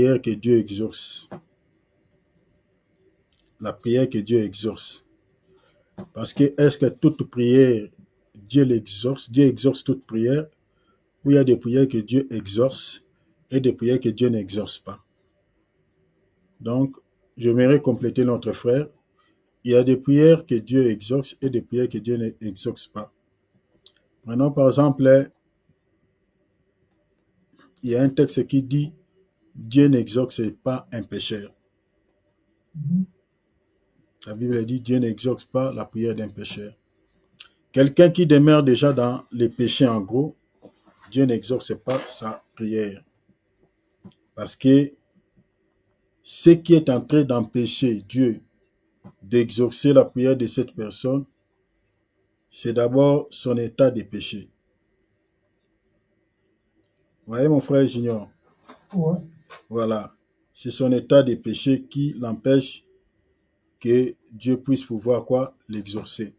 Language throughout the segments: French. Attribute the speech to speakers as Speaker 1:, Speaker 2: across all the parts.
Speaker 1: prière que Dieu exauce. La prière que Dieu exauce. Parce que est-ce que toute prière, Dieu l'exauce? Dieu exauce toute prière? Ou il y a des prières que Dieu exauce et des prières que Dieu n'exauce pas? Donc, j'aimerais compléter notre frère. Il y a des prières que Dieu exauce et des prières que Dieu n'exauce pas. Maintenant, par exemple, il y a un texte qui dit Dieu n'exauce pas un pécheur. La Bible dit Dieu n'exauce pas la prière d'un pécheur. Quelqu'un qui demeure déjà dans les péchés en gros, Dieu n'exauce pas sa prière. Parce que ce qui est entré d'empêcher Dieu d'exaucer la prière de cette personne, c'est d'abord son état de péché. Vous voyez mon frère Junior?
Speaker 2: Ouais.
Speaker 1: Voilà. C'est son état de péché qui l'empêche que Dieu puisse pouvoir quoi? L'exaucer.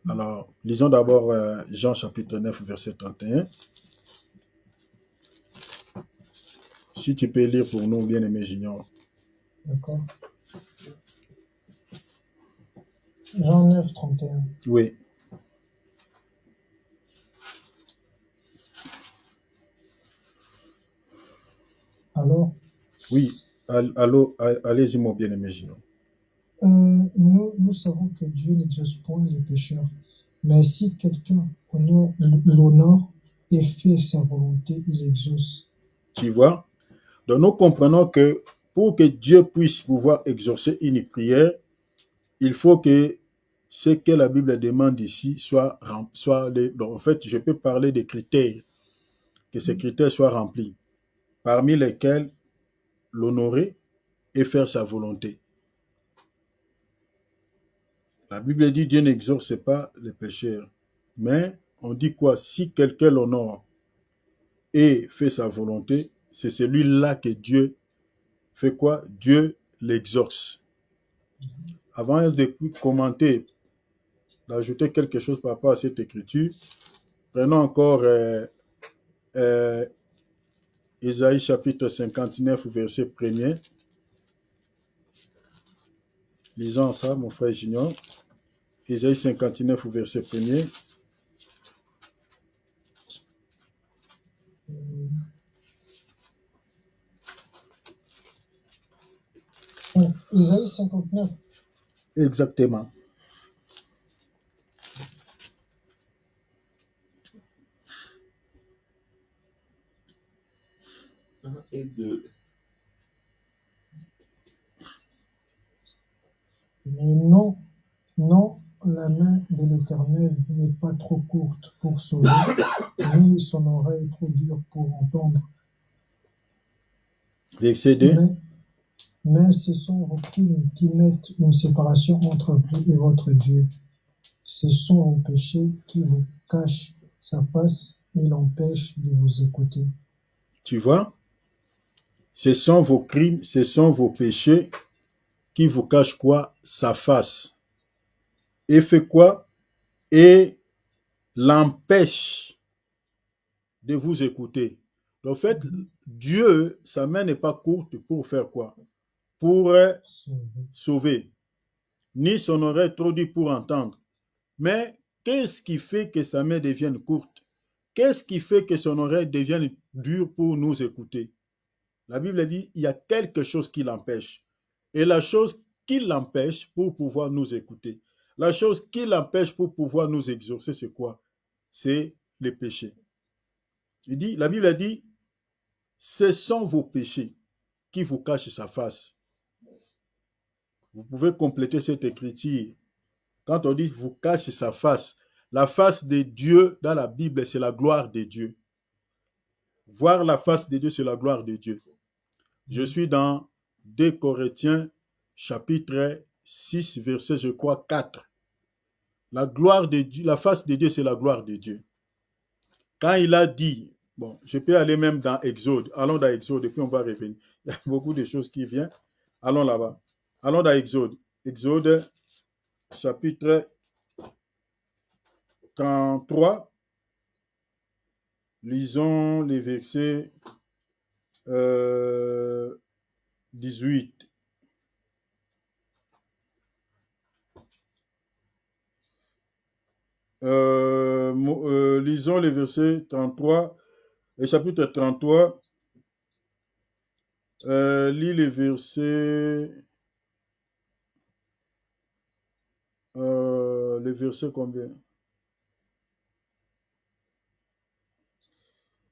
Speaker 1: Alors, lisons d'abord Jean chapitre 9, verset 31. Si tu peux lire pour nous, bien-aimé Junior.
Speaker 2: D'accord. Jean 9, 31.
Speaker 1: Oui.
Speaker 2: Alors,
Speaker 1: Oui. Allez-y, mon bien-aimé Junior.
Speaker 2: nous savons que Dieu n'exauce point les pécheurs, mais si quelqu'un l'honore et fait sa volonté, il exauce.
Speaker 1: Tu vois? Donc, nous comprenons que pour que Dieu puisse pouvoir exaucer une prière, il faut que ce que la Bible demande ici soit donc, en fait, je peux parler des critères, que ces critères soient remplis, parmi lesquels l'honorer et faire sa volonté. La Bible dit Dieu n'exauce pas les pécheurs, mais on dit quoi? Si quelqu'un l'honore et fait sa volonté, c'est celui-là que Dieu fait quoi? Dieu l'exauce. Avant de commenter, d'ajouter quelque chose par rapport à cette écriture, prenons encore Ésaïe chapitre 59, verset 1er. Lisons ça, mon frère Junior. Ésaïe 59, verset 1er.
Speaker 2: Isaïe 59.
Speaker 1: Exactement.
Speaker 3: Et deux.
Speaker 2: Mais non, non, la main de l'Éternel n'est pas trop courte pour sauver, ni son oreille trop dure pour entendre.
Speaker 1: Verset 2.
Speaker 2: Mais ce sont vos crimes qui mettent une séparation entre vous et votre Dieu. Ce sont vos péchés qui vous cachent sa face et l'empêchent de vous écouter.
Speaker 1: Tu vois? Ce sont vos crimes, ce sont vos péchés qui vous cachent quoi? Sa face. Et fait quoi? Et l'empêche de vous écouter. En fait, Dieu, sa main n'est pas courte pour faire quoi? Pour sauver. Ni son oreille trop dure pour entendre. Mais qu'est-ce qui fait que sa main devienne courte? Qu'est-ce qui fait que son oreille devienne dure pour nous écouter? La Bible dit il y a quelque chose qui l'empêche. Et la chose qui l'empêche pour pouvoir nous écouter, la chose qui l'empêche pour pouvoir nous exaucer, c'est quoi? C'est les péchés. La Bible dit, ce sont vos péchés qui vous cachent sa face. Vous pouvez compléter cette écriture. Quand on dit vous cache sa face, la face de Dieu dans la Bible, c'est la gloire de Dieu. Voir la face de Dieu, c'est la gloire de Dieu. Je suis dans 2 Corinthiens, chapitre 6, verset, je crois, 4. La gloire de Dieu, la face de Dieu, c'est la gloire de Dieu. Quand il a dit, bon, je peux aller même dans Exode. Allons dans Exode et puis on va revenir. Il y a beaucoup de choses qui viennent. Allons là-bas. Allons dans Exode. Exode, chapitre 33. Lisons les versets 18. Lisons les versets 33 et chapitre 33. Lis les versets. Les versets combien?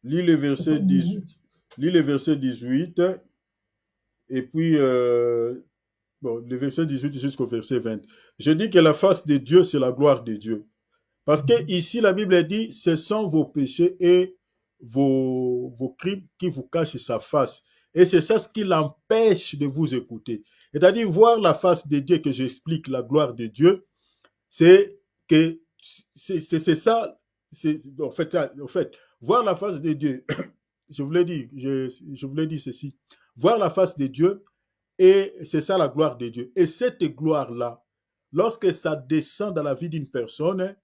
Speaker 1: Lis les versets 18. Lis les versets 18 et puis bon, le verset 18 jusqu'au verset 20. Je dis que la face de Dieu, c'est la gloire de Dieu. Parce que ici, la Bible dit, ce sont vos péchés et vos crimes qui vous cachent sa face. Et c'est ça ce qui l'empêche de vous écouter. C'est-à-dire, voir la face de Dieu, que j'explique la gloire de Dieu, c'est que c'est ça. En fait, voir la face de Dieu, je vous l'ai dit ceci. Voir la face de Dieu, et c'est ça la gloire de Dieu. Et cette gloire-là, lorsque ça descend dans la vie d'une personne,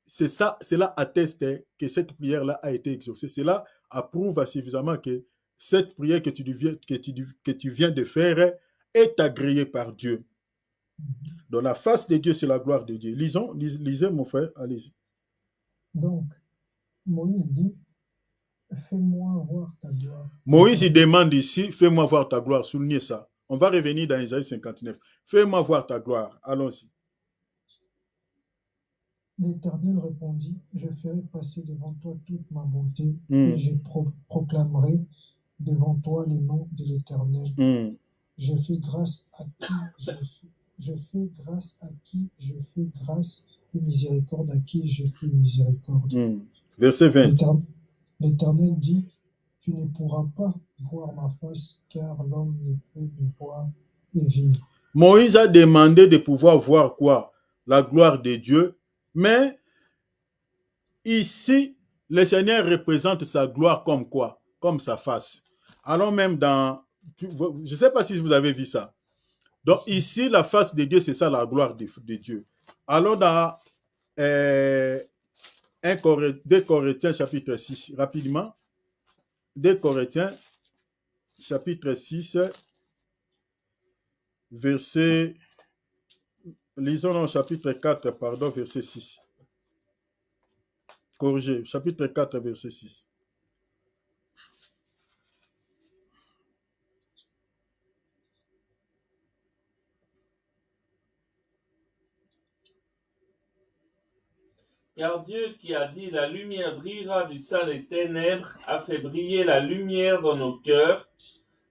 Speaker 1: c'est ça, cela atteste que cette prière-là a été exaucée. Cela approuve suffisamment que cette prière que tu viens de faire est agréée par Dieu. Donc la face de Dieu, c'est la gloire de Dieu. Lisez mon frère, allez-y.
Speaker 2: Donc, Moïse dit, fais-moi voir ta gloire.
Speaker 1: Moïse, il demande ici, fais-moi voir ta gloire, soulignez ça. On va revenir dans Isaïe 59. Fais-moi voir ta gloire, allons-y.
Speaker 2: L'Éternel répondit, je ferai passer devant toi toute ma bonté et je proclamerai devant toi le nom de l'Éternel. Je fais grâce à qui je fais grâce à qui je fais grâce et miséricorde à qui je fais miséricorde.
Speaker 1: Verset 20.
Speaker 2: L'Éternel dit, tu ne pourras pas voir ma face car l'homme ne peut me voir et vivre.
Speaker 1: Moïse a demandé de pouvoir voir quoi? La gloire de Dieu. Mais ici, le Seigneur représente sa gloire comme quoi? Comme sa face. Allons même dans... Je ne sais pas si vous avez vu ça. Donc ici, la face de Dieu, c'est ça la gloire de Dieu. Allons dans 2 Corinthiens chapitre 6, rapidement. 2 Corinthiens chapitre 6, verset... Lisons dans chapitre 4, pardon, verset 6. Corrigé, chapitre 4, verset 6.
Speaker 3: Car Dieu qui a dit la lumière brillera du sein des ténèbres a fait briller la lumière dans nos cœurs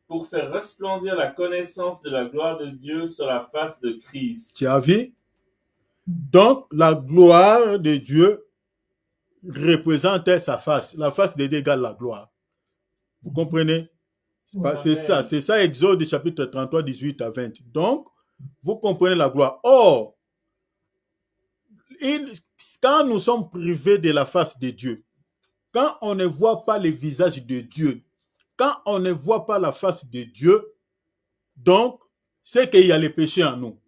Speaker 3: pour faire resplendir la connaissance de la gloire de Dieu sur la face de Christ.
Speaker 1: Tu as vu? Donc, la gloire de Dieu représente sa face. La face de Dieu égale la gloire. Vous comprenez? C'est ça, Exode chapitre 33, 18 à 20. Donc, vous comprenez la gloire. Or, quand nous sommes privés de la face de Dieu, quand on ne voit pas le visage de Dieu, quand on ne voit pas la face de Dieu, donc, c'est qu'il y a le péché en nous.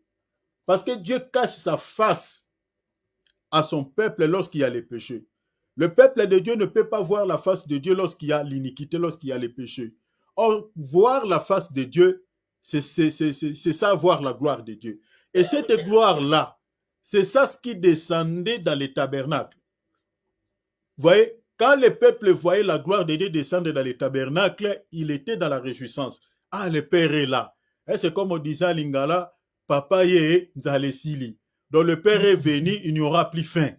Speaker 1: Parce que Dieu cache sa face à son peuple lorsqu'il y a les péchés. Le peuple de Dieu ne peut pas voir la face de Dieu lorsqu'il y a l'iniquité, lorsqu'il y a les péchés. Or, voir la face de Dieu, c'est ça, voir la gloire de Dieu. Et cette gloire-là, c'est ça ce qui descendait dans les tabernacles. Vous voyez, quand le peuple voyait la gloire de Dieu descendre dans les tabernacles, il était dans la réjouissance. Ah, le Père est là. C'est comme on disait à Lingala, Papa yé nzalesili. Donc le Père est venu, il n'y aura plus faim.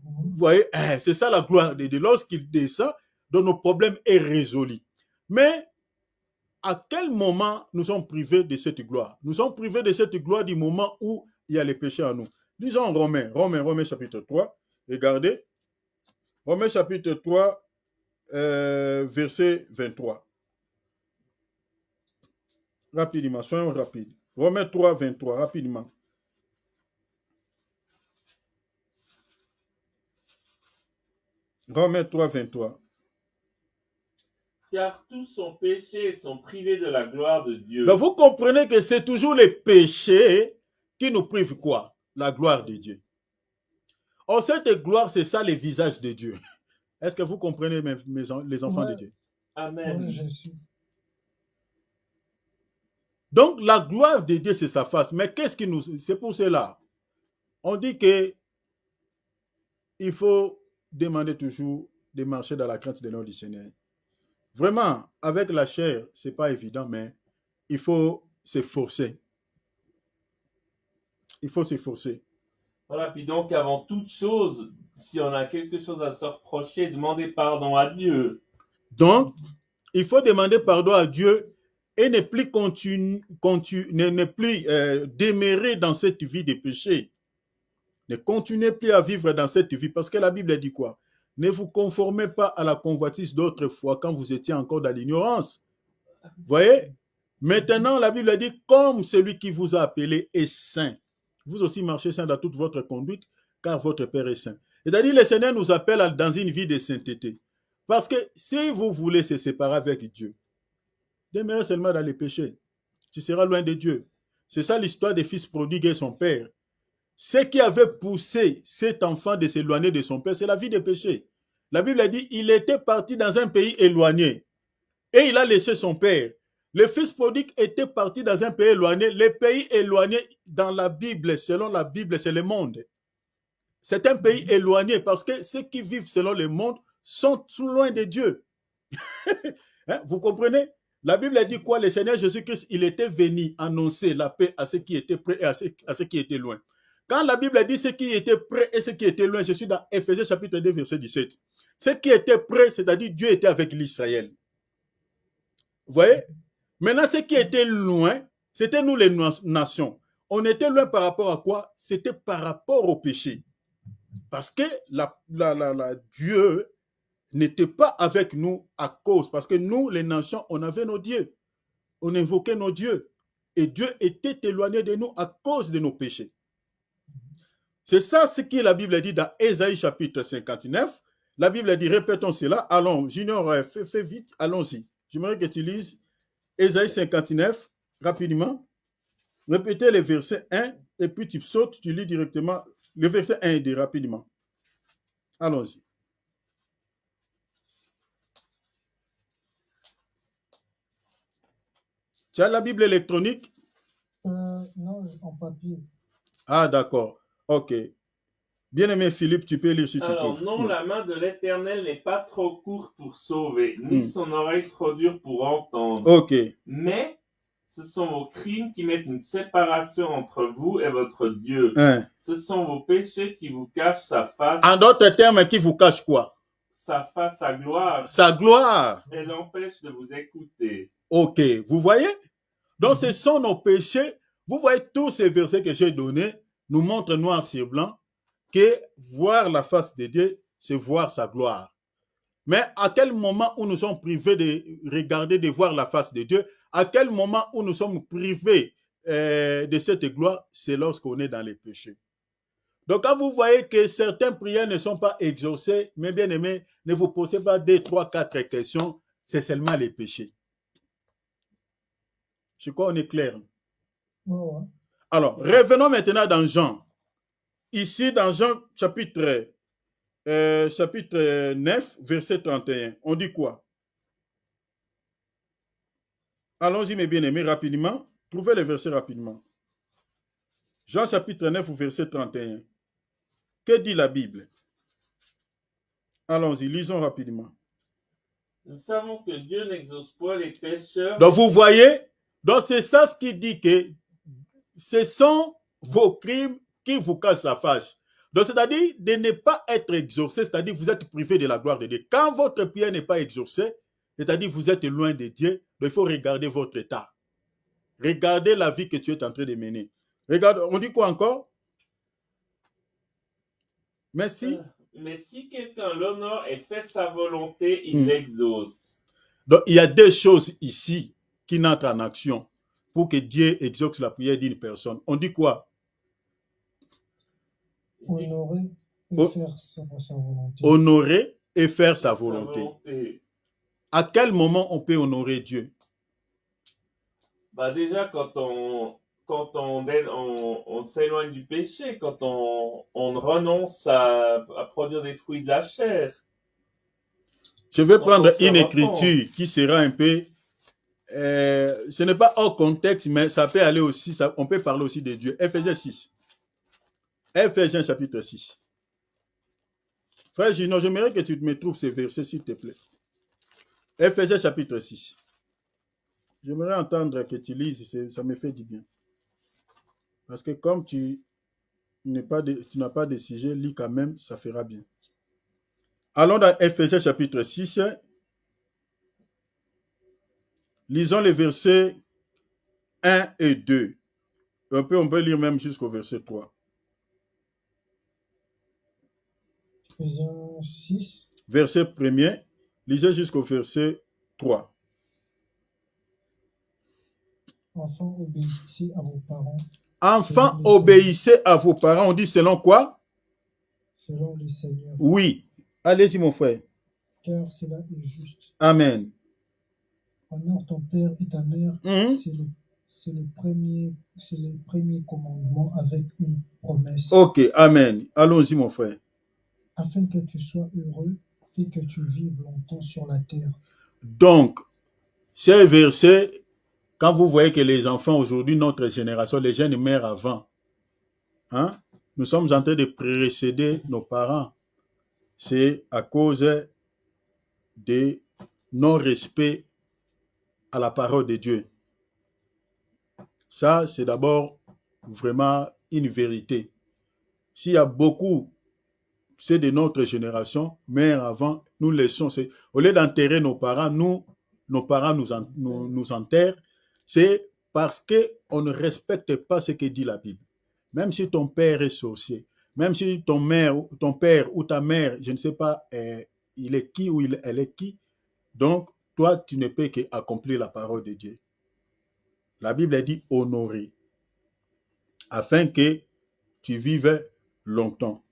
Speaker 1: Vous voyez, c'est ça la gloire de Dieu. Lorsqu'il descend, donc nos problèmes sont résolus. Mais à quel moment nous sommes privés de cette gloire? Nous sommes privés de cette gloire du moment où il y a les péchés en nous. Lisons Romains chapitre 3. Regardez. Romains chapitre 3, verset 23. Rapidement, soyons rapides. Romains 3, 23, rapidement. Romains 3, 23.
Speaker 3: Car tous sont péchés et sont privés de la gloire de Dieu.
Speaker 1: Donc vous comprenez que c'est toujours les péchés qui nous privent quoi? La gloire de Dieu. Or, cette gloire, c'est ça le visage de Dieu. Est-ce que vous comprenez les enfants de Dieu?
Speaker 3: Amen.
Speaker 2: Oui, je suis.
Speaker 1: Donc, la gloire de Dieu, c'est sa face. Mais qu'est-ce qui nous... C'est pour cela. On dit que il faut demander toujours de marcher dans la crainte de nom du Seigneur. Vraiment, avec la chair, ce n'est pas évident, mais il faut s'efforcer. Il faut s'efforcer.
Speaker 3: Voilà, puis donc, avant toute chose, si on a quelque chose à se reprocher, demandez pardon à Dieu.
Speaker 1: Donc, il faut demander pardon à Dieu et ne plus demeurer dans cette vie de péché. Ne continuez plus à vivre dans cette vie parce que la Bible dit quoi? Ne vous conformez pas à la convoitise d'autrefois quand vous étiez encore dans l'ignorance. Voyez? Maintenant, la Bible dit comme celui qui vous a appelé est saint. Vous aussi marchez saint dans toute votre conduite car votre Père est saint. C'est-à-dire le Seigneur nous appelle dans une vie de sainteté. Parce que si vous voulez se séparer avec Dieu, demeurez seulement dans les péchés. Tu seras loin de Dieu. C'est ça l'histoire des fils prodigues et son père. Ce qui avait poussé cet enfant de s'éloigner de son père, c'est la vie de péché. La Bible dit il était parti dans un pays éloigné et il a laissé son père. Le fils prodigue était parti dans un pays éloigné. Les pays éloignés dans la Bible, selon la Bible, c'est le monde. C'est un pays éloigné parce que ceux qui vivent selon le monde sont tout loin de Dieu. Hein, vous comprenez? La Bible dit quoi? Le Seigneur Jésus-Christ, il était venu annoncer la paix à ceux qui étaient près et à ceux qui étaient loin. Quand la Bible dit ceux qui étaient près et ceux qui étaient loin, je suis dans Éphésiens chapitre 2, verset 17. Ceux qui étaient près, c'est-à-dire Dieu était avec l'Israël. Vous voyez? Maintenant, ceux qui étaient loin, c'était nous les nations. On était loin par rapport à quoi? C'était par rapport au péché. Parce que Dieu n'était pas avec nous à cause, parce que nous, les nations, on avait nos dieux. On invoquait nos dieux. Et Dieu était éloigné de nous à cause de nos péchés. C'est ça ce que la Bible dit dans Ésaïe chapitre 59. La Bible dit, répétons cela. Allons, Junior, fais vite, allons-y. J'aimerais que tu lises Ésaïe 59 rapidement. Répétez le verset 1 et puis tu sautes, tu lis directement le verset 1 et 2 rapidement. Allons-y. Tu as la Bible électronique?
Speaker 2: Non, en papier.
Speaker 1: Ah, d'accord. Ok. Bien-aimé Philippe, tu peux lire si tu peux.
Speaker 3: Alors, non, la main de l'Éternel n'est pas trop courte pour sauver, ni son oreille trop dure pour entendre.
Speaker 1: Ok.
Speaker 3: Mais ce sont vos crimes qui mettent une séparation entre vous et votre Dieu. Ce sont vos péchés qui vous cachent sa face.
Speaker 1: En d'autres termes, qui vous cache quoi?
Speaker 3: Sa face, sa gloire.
Speaker 1: Sa gloire.
Speaker 3: Et l'empêche de vous écouter.
Speaker 1: Ok, vous voyez? Donc, ce sont nos péchés. Vous voyez, tous ces versets que j'ai donnés nous montrent noir sur blanc que voir la face de Dieu, c'est voir sa gloire. Mais à quel moment où nous sommes privés de regarder, de voir la face de Dieu, à quel moment où nous sommes privés de cette gloire, c'est lorsqu'on est dans les péchés. Donc, quand vous voyez que certaines prières ne sont pas exaucées, mes bien-aimés, ne vous posez pas 2, 3, 4 questions, c'est seulement les péchés. Je crois qu'on est clair.
Speaker 2: Ouais.
Speaker 1: Alors, revenons maintenant dans Jean. Ici, dans Jean chapitre 9, verset 31, on dit quoi? Allons-y, mes bien-aimés, rapidement. Trouvez le verset rapidement. Jean chapitre 9, verset 31. Que dit la Bible? Allons-y, lisons rapidement.
Speaker 3: Nous savons que Dieu n'exauce pas les pécheurs.
Speaker 1: Donc, vous voyez? Donc, c'est ça ce qui dit que ce sont vos crimes qui vous cachent sa face. Donc, c'est-à-dire de ne pas être exaucé, c'est-à-dire vous êtes privé de la gloire de Dieu. Quand votre prière n'est pas exaucée, c'est-à-dire vous êtes loin de Dieu, donc il faut regarder votre état. Regardez la vie que tu es en train de mener. Regarde, on dit quoi encore? Merci.
Speaker 3: Mais si quelqu'un l'honore et fait sa volonté, il l'exauce.
Speaker 1: Donc, il y a deux choses ici qui n'entrent en action pour que Dieu exauce la prière d'une personne. On dit quoi?
Speaker 2: Honorer et faire sa volonté.
Speaker 1: Honorer et faire sa volonté. À quel moment on peut honorer Dieu?
Speaker 3: Bah déjà, quand on s'éloigne du péché, quand on renonce à produire des fruits de la chair.
Speaker 1: Je vais prendre une écriture qui sera un peu ce n'est pas hors contexte, mais ça peut aller aussi, on peut parler aussi de Dieu. Ephésiens 6. Ephésiens chapitre 6. Frère Gino, j'aimerais que tu me trouves ces versets, s'il te plaît. Ephésiens chapitre 6. J'aimerais entendre que tu lises, ça me fait du bien. Parce que comme tu n'as pas de sujet, lis quand même, ça fera bien. Allons dans Ephésiens chapitre 6. Lisons les versets 1 et 2. On peut lire même jusqu'au verset 3.
Speaker 2: Ephésiens 6.
Speaker 1: Verset 1er, lisez jusqu'au verset 3.
Speaker 2: Enfants, obéissez à vos parents.
Speaker 1: Enfants, obéissez à vos parents. On dit selon quoi?
Speaker 2: Selon le Seigneur.
Speaker 1: Oui. Allez-y, mon frère.
Speaker 2: Car cela est juste.
Speaker 1: Amen.
Speaker 2: Honore ton père et ta mère. C'est le premier commandement avec une promesse.
Speaker 1: Ok, amen. Allons-y, mon frère.
Speaker 2: Afin que tu sois heureux et que tu vives longtemps sur la terre.
Speaker 1: Donc, ces versets, quand vous voyez que les enfants aujourd'hui, notre génération, les jeunes mères avant, hein, nous sommes en train de précéder nos parents. C'est à cause de non-respect à la parole de Dieu. Ça, c'est d'abord vraiment une vérité. S'il y a beaucoup, c'est de notre génération, mais avant, nous laissons, au lieu d'enterrer nos parents, nos parents nous enterrent, c'est parce qu'on ne respecte pas ce que dit la Bible. Même si ton père est sorcier, même si ton père ou ta mère, je ne sais pas, il est qui ou elle est qui, donc toi, tu ne peux qu'accomplir la parole de Dieu. La Bible dit honorer, afin que tu vives longtemps.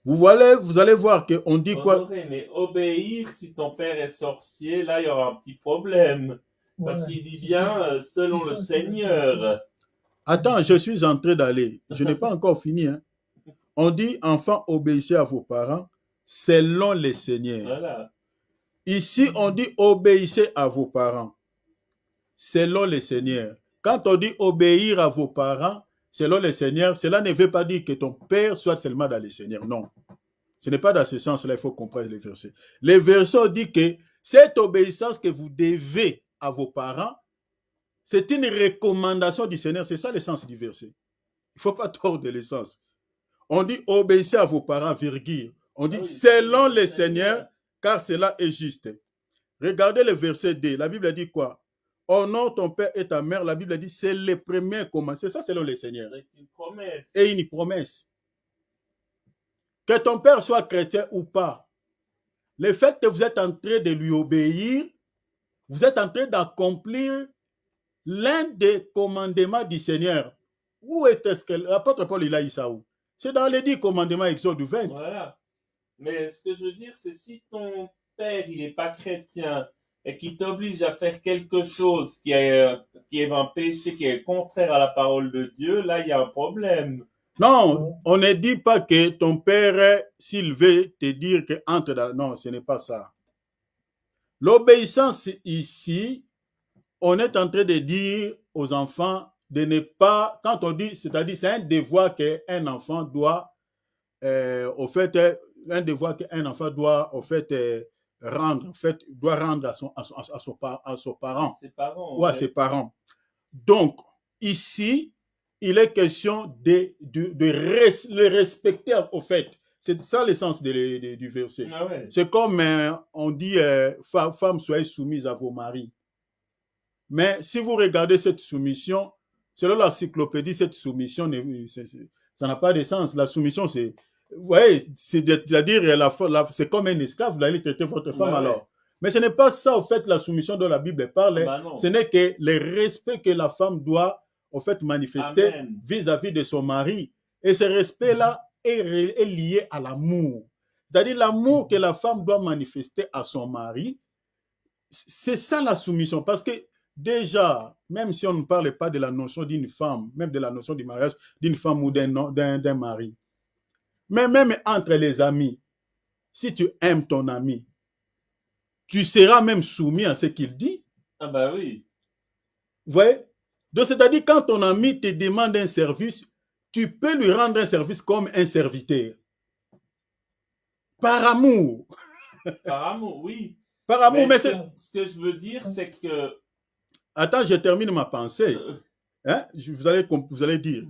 Speaker 1: Vous allez voir qu'on dit quoi?
Speaker 3: Honorer, mais obéir, si ton père est sorcier, là, il y aura un petit problème. Parce qu'il dit bien, selon le Seigneur.
Speaker 1: Attends, je suis en train d'aller. Je n'ai pas encore fini. Hein. On dit, enfants, obéissez à vos parents selon le Seigneur.
Speaker 3: Voilà.
Speaker 1: Ici, on dit, obéissez à vos parents selon le Seigneur. Quand on dit obéir à vos parents selon le Seigneur, cela ne veut pas dire que ton père soit seulement dans le Seigneur. Non. Ce n'est pas dans ce sens-là, il faut comprendre les versets. Les versets disent que cette obéissance que vous devez à vos parents, c'est une recommandation du Seigneur. C'est ça le sens du verset. Il ne faut pas tordre de l'essence. On dit obéissez à vos parents, virgule. On dit selon le Seigneur, car cela est juste. Regardez le verset 2. La Bible dit quoi? Honore ton père et ta mère. La Bible dit c'est le premier commandement. C'est ça selon le Seigneur.
Speaker 3: Une promesse.
Speaker 1: Et une promesse. Que ton père soit chrétien ou pas, le fait que vous êtes en train de lui obéir, vous êtes en train d'accomplir l'un des commandements du Seigneur. Où est-ce que l'apôtre Paul il a eu ça où? C'est dans les 10 commandements Exode 20.
Speaker 3: Voilà. Mais ce que je veux dire, c'est si ton père il n'est pas chrétien et qu'il t'oblige à faire quelque chose qui est un péché, qui est contraire à la parole de Dieu, là il y a un problème.
Speaker 1: Non, on ne dit pas que ton père, s'il veut te dire que entre dans... Non, ce n'est pas ça. L'obéissance ici, on est en train de dire aux enfants de ne pas, quand on dit, c'est-à-dire c'est un devoir qu'un enfant doit, au fait, un devoir qu'un enfant doit, au fait, rendre, en fait, doit rendre à son parent.
Speaker 3: Ses parents.
Speaker 1: Ou à ses parents. Donc, ici, il est question de le respecter, au fait. C'est ça le sens du verset.
Speaker 3: Ah ouais.
Speaker 1: C'est comme on dit, femmes, soyez soumises à vos maris. Mais si vous regardez cette soumission, selon l'encyclopédie, cette soumission, ça n'a pas de sens. La soumission, c'est, vous voyez, c'est-à-dire, c'est comme un esclave, vous allez traiter votre femme alors. Ouais. Mais ce n'est pas ça, au fait, la soumission dont la Bible parle. Ce n'est que le respect que la femme doit, au fait, manifester vis-à-vis de son mari. Et ce respect-là est lié à l'amour. C'est-à-dire l'amour que la femme doit manifester à son mari. C'est ça la soumission. Parce que déjà, même si on ne parle pas de la notion d'une femme, même de la notion du mariage d'une femme ou d'un mari, mais même entre les amis, si tu aimes ton ami, tu seras même soumis à ce qu'il dit.
Speaker 3: Ah bah oui.
Speaker 1: Vous voyez? Donc, c'est-à-dire, quand ton ami te demande un service, tu peux lui rendre un service comme un serviteur. Par amour.
Speaker 3: Par amour, oui.
Speaker 1: Par amour, mais
Speaker 3: ce que je veux dire, c'est que...
Speaker 1: Attends, je termine ma pensée. Hein? Vous allez dire.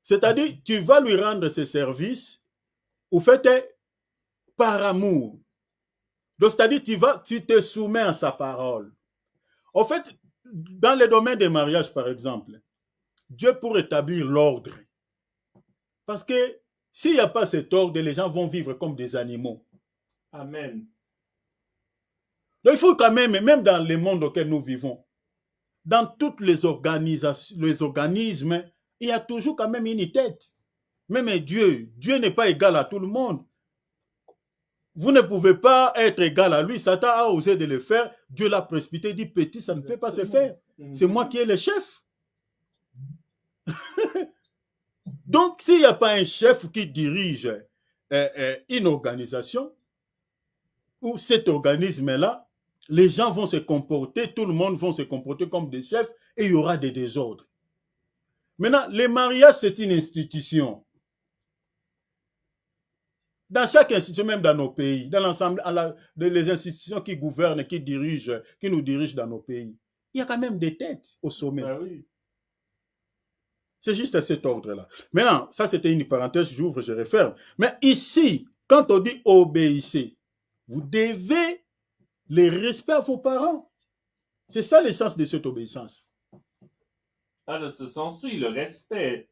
Speaker 1: C'est-à-dire, tu vas lui rendre ses services, au fait, par amour. Donc, c'est-à-dire, tu te soumets à sa parole. En fait, dans le domaine des mariages, par exemple, Dieu pour établir l'ordre. Parce que s'il n'y a pas cet ordre, les gens vont vivre comme des animaux.
Speaker 3: Amen.
Speaker 1: Donc, il faut quand même dans le monde auquel nous vivons, dans toutes les organisations, les organismes, il y a toujours quand même une tête. Même Dieu n'est pas égal à tout le monde. Vous ne pouvez pas être égal à lui. Satan a osé de le faire. Dieu l'a précipité, il dit petit, ça ne peut pas se faire. C'est moi qui ai le chef. Donc, s'il n'y a pas un chef qui dirige une organisation, ou cet organisme-là, les gens vont se comporter, tout le monde va se comporter comme des chefs et il y aura des désordres. Maintenant, le mariage, c'est une institution. Dans chaque institution, même dans nos pays, dans l'ensemble des institutions qui gouvernent, qui nous dirigent dans nos pays, il y a quand même des têtes au sommet.
Speaker 3: Ben oui.
Speaker 1: C'est juste à cet ordre-là. Maintenant, ça c'était une parenthèse, j'ouvre, je referme. Mais ici, quand on dit obéissez, vous devez le respect à vos parents. C'est ça l'essence de cette obéissance.
Speaker 3: Ah, de ce sens, oui, le respect.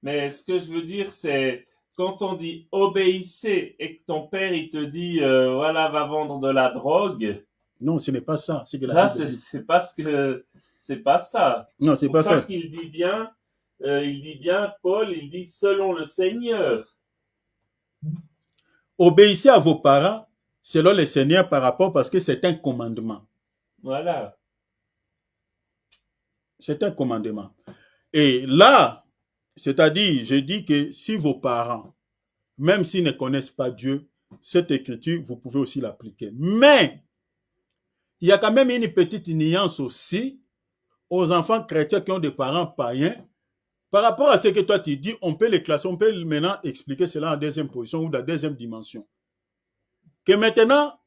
Speaker 3: Mais ce que je veux dire, c'est quand on dit obéissez et que ton père il te dit voilà, va vendre de la drogue.
Speaker 1: Non, ce n'est pas ça. C'est que
Speaker 3: là, c'est pas ça.
Speaker 1: Non, c'est pas ça.
Speaker 3: Qu'il dit bien, Paul, il dit selon le Seigneur.
Speaker 1: Obéissez à vos parents selon le Seigneur par rapport parce que c'est un commandement.
Speaker 3: Voilà.
Speaker 1: C'est un commandement. Et là, c'est-à-dire, je dis que si vos parents, même s'ils ne connaissent pas Dieu, cette écriture, vous pouvez aussi l'appliquer. Mais, il y a quand même une petite nuance aussi aux enfants chrétiens qui ont des parents païens. Par rapport à ce que toi tu dis, on peut les classer, on peut maintenant expliquer cela en deuxième position ou dans la deuxième dimension. Que maintenant,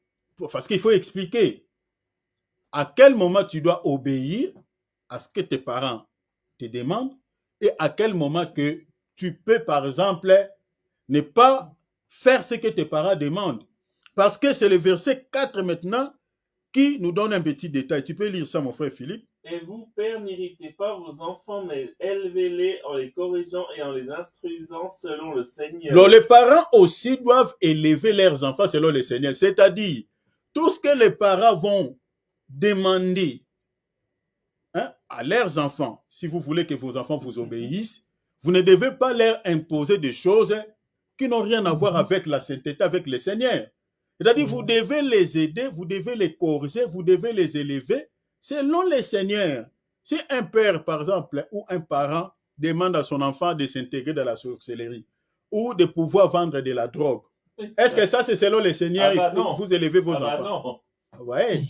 Speaker 1: parce qu'il faut expliquer à quel moment tu dois obéir à ce que tes parents te demandent et à quel moment que tu peux, par exemple, ne pas faire ce que tes parents demandent. Parce que c'est le verset 4 maintenant qui nous donne un petit détail. Tu peux lire ça, mon frère Philippe.
Speaker 3: Et vous, pères, n'irritez pas vos enfants, mais élevez-les en les corrigeant et en les instruisant selon le Seigneur.
Speaker 1: Alors, les parents aussi doivent élever leurs enfants selon le Seigneur. C'est-à-dire, tout ce que les parents vont demander à leurs enfants, si vous voulez que vos enfants vous obéissent, vous ne devez pas leur imposer des choses qui n'ont rien à voir avec la sainteté, avec le Seigneur. C'est-à-dire, vous devez les aider, vous devez les corriger, vous devez les élever selon le Seigneur. Si un père, par exemple, ou un parent demande à son enfant de s'intégrer dans la sorcellerie ou de pouvoir vendre de la drogue, est-ce que ça, c'est selon le Seigneur? Vous élevez vos enfants.
Speaker 3: Non.
Speaker 1: Ouais.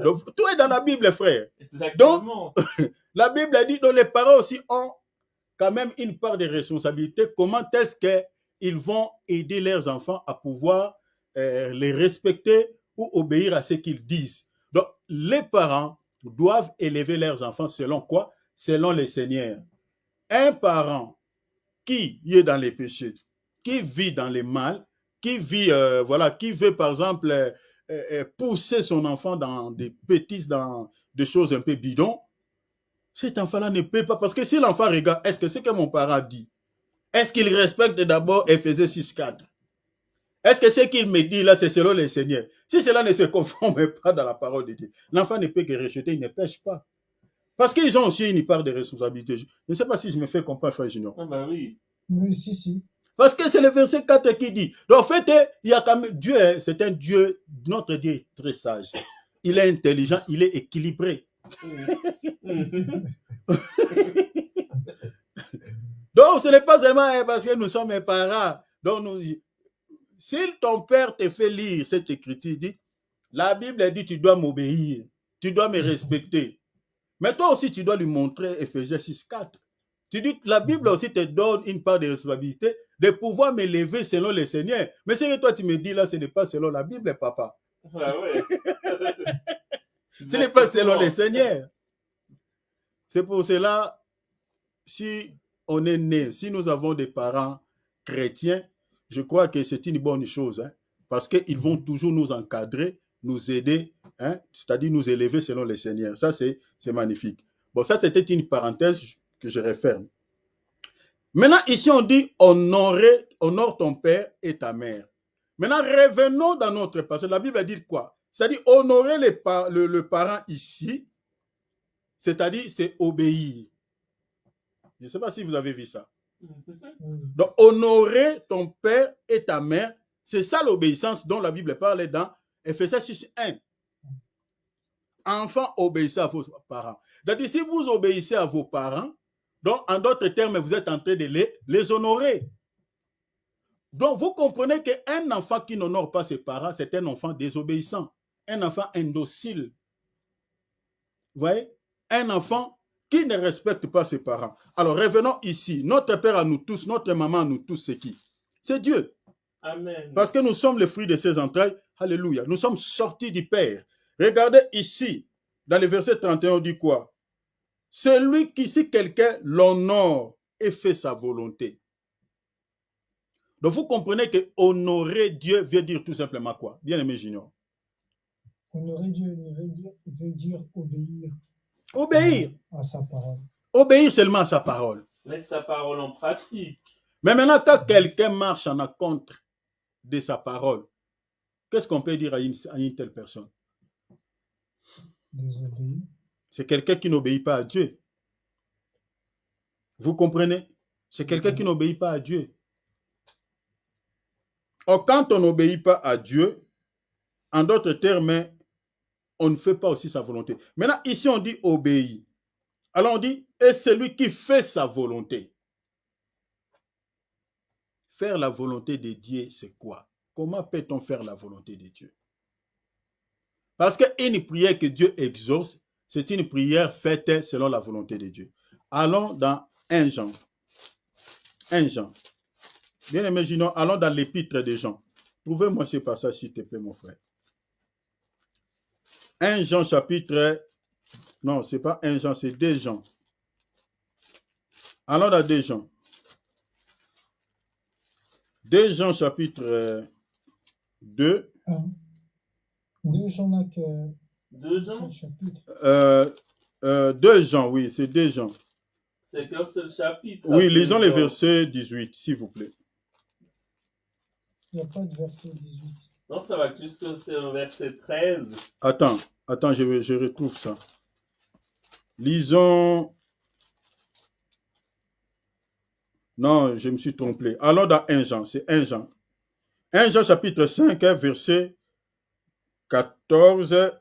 Speaker 1: Donc, tout est dans la Bible, frère.
Speaker 3: Exactement.
Speaker 1: Donc, la Bible a dit que les parents aussi ont quand même une part de responsabilité. Comment est-ce qu'ils vont aider leurs enfants à pouvoir les respecter ou obéir à ce qu'ils disent? Donc, les parents doivent élever leurs enfants selon quoi? Selon le Seigneur. Un parent qui est dans les péchés, qui vit dans le mal, qui vit, qui veut par exemple pousser son enfant dans des bêtises, dans des choses un peu bidons, cet enfant-là ne peut pas. Parce que si l'enfant regarde, est-ce que c'est que mon parent dit? Est-ce qu'il respecte d'abord Éphésiens 6:4? Est-ce que ce qu'il me dit là, c'est selon le Seigneur? Si cela ne se conforme pas dans la parole de Dieu, l'enfant ne peut que rejeter, il ne pêche pas. Parce qu'ils ont aussi une part de responsabilité. Je ne sais pas si je me fais comprendre, frère Junior.
Speaker 3: Ah ben oui.
Speaker 2: Oui, si.
Speaker 1: Parce que c'est le verset 4 qui dit. Donc en fait, il y a quand même Dieu, c'est un Dieu, notre Dieu est très sage. Il est intelligent, il est équilibré. Donc ce n'est pas seulement parce que nous sommes mes parents. Donc si ton père te fait lire cette écriture, dit, la Bible dit tu dois m'obéir, tu dois me respecter. Mais toi aussi, tu dois lui montrer Éphésiens 6, 4. Tu dis, la Bible aussi te donne une part de responsabilité de pouvoir m'élever selon le Seigneur. Mais ce que toi, tu me dis là, ce n'est pas selon la Bible, papa.
Speaker 3: Ah ouais.
Speaker 1: Ce n'est pas selon le Seigneur. C'est pour cela, si on est né, si nous avons des parents chrétiens, je crois que c'est une bonne chose, hein, parce qu'ils vont toujours nous encadrer, nous aider, hein, c'est-à-dire nous élever selon le Seigneur. Ça, c'est magnifique. Bon, ça, c'était une parenthèse que je referme. Maintenant, ici, on dit honore ton père et ta mère. Maintenant, revenons dans notre passage. La Bible dit quoi? C'est-à-dire honorer le parent ici, c'est-à-dire c'est obéir. Je ne sais pas si vous avez vu ça. Donc, honorer ton père et ta mère, c'est ça l'obéissance dont la Bible parle dans Éphésiens 6, 1. Enfants, obéissez à vos parents. C'est-à-dire, si vous obéissez à vos parents, donc, en d'autres termes, vous êtes en train de les honorer. Donc, vous comprenez qu'un enfant qui n'honore pas ses parents, c'est un enfant désobéissant, un enfant indocile. Vous voyez? Un enfant qui ne respecte pas ses parents. Alors, revenons ici. Notre père à nous tous, notre maman à nous tous, c'est qui? C'est Dieu.
Speaker 3: Amen.
Speaker 1: Parce que nous sommes les fruits de ses entrailles. Alléluia. Nous sommes sortis du Père. Regardez ici, dans le verset 31, on dit quoi? Celui qui, si quelqu'un l'honore et fait sa volonté. Donc, vous comprenez que honorer Dieu veut dire tout simplement quoi? Bien-aimé Junior.
Speaker 2: Honorer Dieu veut dire obéir.
Speaker 1: Obéir.
Speaker 2: À sa parole.
Speaker 1: Obéir seulement à sa parole.
Speaker 3: Mettre sa parole en pratique.
Speaker 1: Mais maintenant, quand quelqu'un marche en contre de sa parole, qu'est-ce qu'on peut dire à une telle personne?
Speaker 2: Désobéir.
Speaker 1: C'est quelqu'un qui n'obéit pas à Dieu. Vous comprenez? C'est quelqu'un qui n'obéit pas à Dieu. Or, quand on n'obéit pas à Dieu, en d'autres termes, on ne fait pas aussi sa volonté. Maintenant, ici, on dit obéir. Alors, on dit, et celui qui fait sa volonté. Faire la volonté de Dieu, c'est quoi? Comment peut-on faire la volonté de Dieu? Parce qu'une prière que Dieu exauce, c'est une prière faite selon la volonté de Dieu. Allons dans 1 Jean. 1 Jean. Bien aimé Junior, allons dans l'épître de Jean. Trouvez-moi ce passage, s'il te plaît, mon frère. 1 Jean chapitre... Non, ce n'est pas 1 Jean, c'est 2 Jean. Allons dans 2 Jean. 2 Jean chapitre 2.
Speaker 2: 2 Jean n'a que...
Speaker 3: 2 Jean
Speaker 1: 2 Jean, oui, c'est 2 Jean.
Speaker 3: C'est qu'un seul chapitre.
Speaker 1: Oui, lisons le verset 18, s'il vous plaît.
Speaker 2: Il n'y a pas de verset 18.
Speaker 3: Non, ça va jusqu'au verset 13.
Speaker 1: Attends, je retrouve ça. Lisons... Non, je me suis trompé. Allons dans 1 Jean, c'est 1 Jean. 1 Jean chapitre 5, verset 14.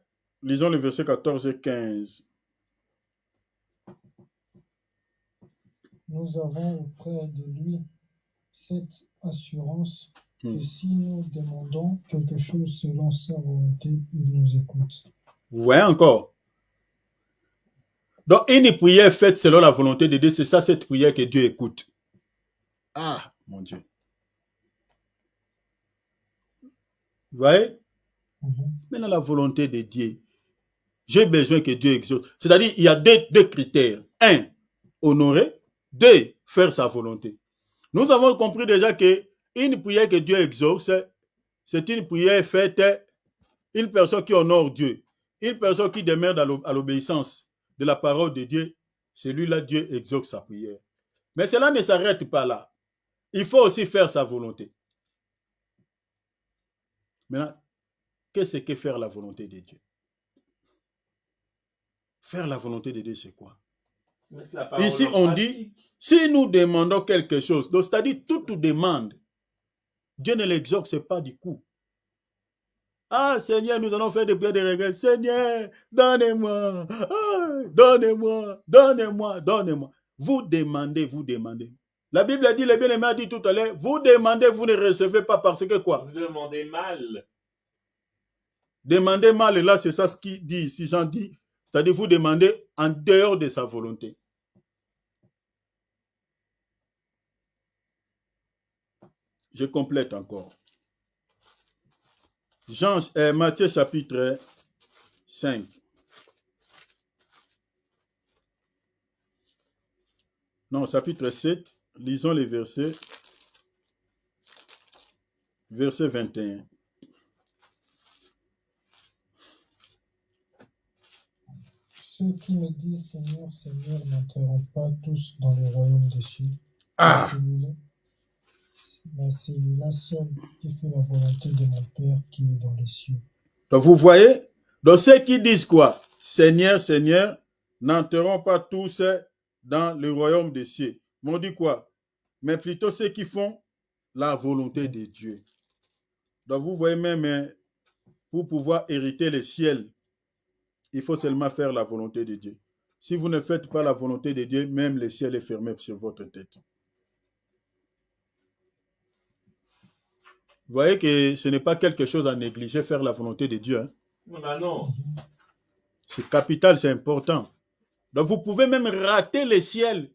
Speaker 1: Lisons le verset 14 et 15.
Speaker 2: Nous avons auprès de lui cette assurance que si nous demandons quelque chose selon sa volonté, il nous écoute.
Speaker 1: Vous voyez encore? Donc, une prière faite selon la volonté de Dieu, c'est ça, cette prière que Dieu écoute. Ah, mon Dieu. Vous voyez? Maintenant, la volonté de Dieu, j'ai besoin que Dieu exauce. C'est-à-dire, il y a deux critères. 1, honorer. 2, faire sa volonté. Nous avons compris déjà qu'une prière que Dieu exauce, c'est une prière faite, une personne qui honore Dieu, une personne qui demeure à l'obéissance de la parole de Dieu, celui-là, Dieu exauce sa prière. Mais cela ne s'arrête pas là. Il faut aussi faire sa volonté. Maintenant, qu'est-ce que faire la volonté de Dieu? Faire la volonté de Dieu, c'est quoi? Ici, on dit, si nous demandons quelque chose, c'est-à-dire toute demande, Dieu ne l'exauce pas du coup. Ah, Seigneur, nous allons faire des prières de regret. Seigneur, donnez-moi, donnez-moi, donnez-moi, donnez-moi. Vous demandez. La Bible dit, le bien-aimé a dit tout à l'heure, vous demandez, vous ne recevez pas parce que quoi?
Speaker 3: Vous demandez mal.
Speaker 1: Demandez mal, et là, c'est ça ce qu'il dit ici. Jean dit, C'est-à-dire vous demandez en dehors de sa volonté. Je complète encore. Matthieu chapitre 5. Non, chapitre 7. Lisons les versets. Verset 21.
Speaker 2: Ceux qui me disent Seigneur, Seigneur n'entreront pas tous dans le royaume des cieux.
Speaker 1: Ah!
Speaker 2: Mais celui-là seul qui fait la volonté de mon Père qui est dans les cieux.
Speaker 1: Donc vous voyez, donc ceux qui disent quoi? Seigneur, Seigneur, n'entreront pas tous dans le royaume des cieux. Mais on dit quoi? Mais plutôt ceux qui font la volonté de Dieu. Donc vous voyez même, pour pouvoir hériter le ciel, il faut seulement faire la volonté de Dieu. Si vous ne faites pas la volonté de Dieu, même le ciel est fermé sur votre tête. Vous voyez que ce n'est pas quelque chose à négliger, faire la volonté de Dieu. Hein?
Speaker 3: Non.
Speaker 1: C'est capital, c'est important. Donc vous pouvez même rater le ciel.